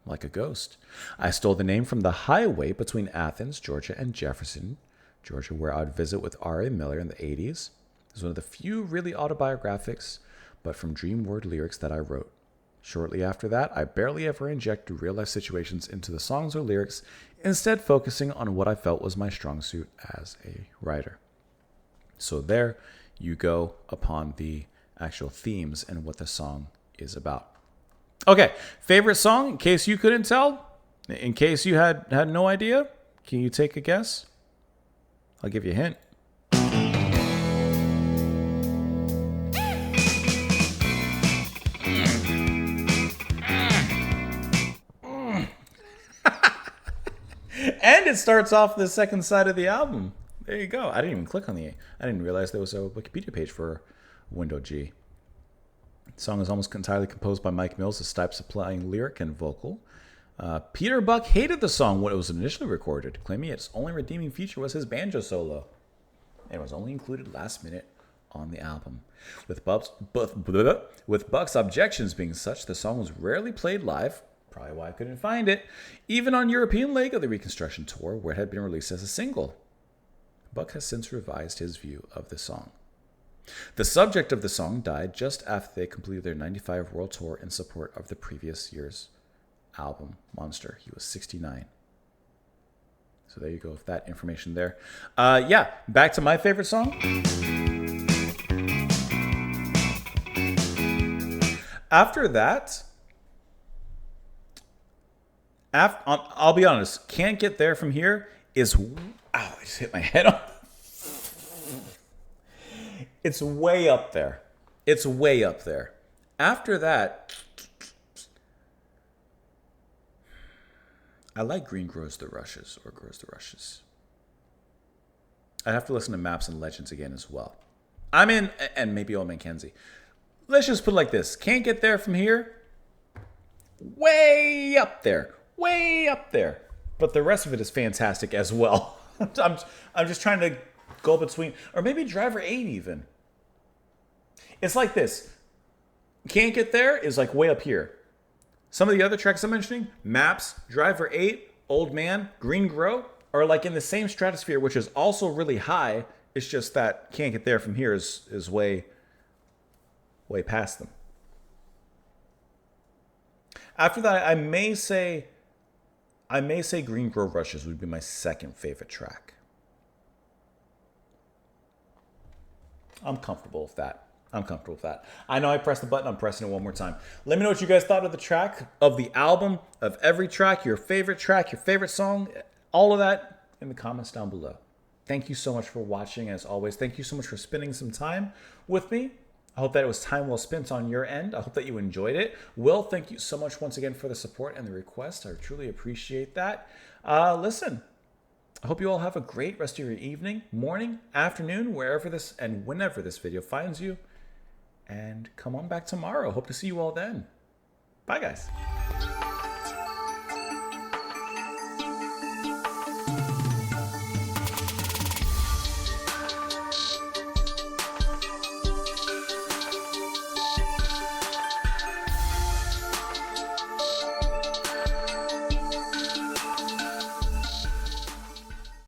Like a ghost. I stole the name from the highway between Athens, Georgia, and Jefferson, Georgia, where I would visit with R.E.M. in the 80s. It was one of the few really autobiographics, but from dream word lyrics that I wrote. Shortly after that, I barely ever injected real-life situations into the songs or lyrics, instead focusing on what I felt was my strong suit as a writer. So there you go upon the actual themes and what the song is about. Okay, favorite song, in case you couldn't tell, in case you had no idea, can you take a guess? I'll give you a hint. And it starts off the second side of the album. There you go. I didn't even click on I didn't realize there was a Wikipedia page for Wendell Gee. The song is almost entirely composed by Mike Mills, with Stipe supplying lyric and vocal. Peter Buck hated the song when it was initially recorded, claiming its only redeeming feature was his banjo solo. It was only included last minute on the album. With Buck's objections being such, the song was rarely played live, probably why I couldn't find it, even on European leg of the Reconstruction tour, where it had been released as a single. Buck has since revised his view of the song. The subject of the song died just after they completed their 95 world tour in support of the previous year's album, Monster. He was 69. So there you go with that information there. Yeah, back to my favorite song. After that, I'll be honest, Can't Get There From Here is... Ow, I just hit my head on... It's way up there. It's way up there. After that, I like Green Grows the Rushes, or Grows the Rushes. I'd have to listen to Maps and Legends again as well. And maybe Old Man Kensey. Let's just put it like this. Can't Get There From Here, way up there. Way up there. But the rest of it is fantastic as well. I'm just trying to go between, or maybe Driver 8 even. It's like this. Can't Get There is like way up here. Some of the other tracks I'm mentioning, Maps, Driver 8, Old Man, Green Grow, are like in the same stratosphere, which is also really high, It's just that Can't Get There From Here is way past them. After that, I may say Green Grove Rushes would be my second favorite track. I'm comfortable with that. I know I pressed the button. I'm pressing it one more time. Let me know what you guys thought of the track, of the album, of every track, your favorite song, all of that in the comments down below. Thank you so much for watching, as always. Thank you so much for spending some time with me. I hope that it was time well spent on your end. I hope that you enjoyed it. Will, thank you so much once again for the support and the request. I truly appreciate that. Listen, I hope you all have a great rest of your evening, morning, afternoon, wherever this and whenever this video finds you. And come on back tomorrow. Hope to see you all then. Bye, guys.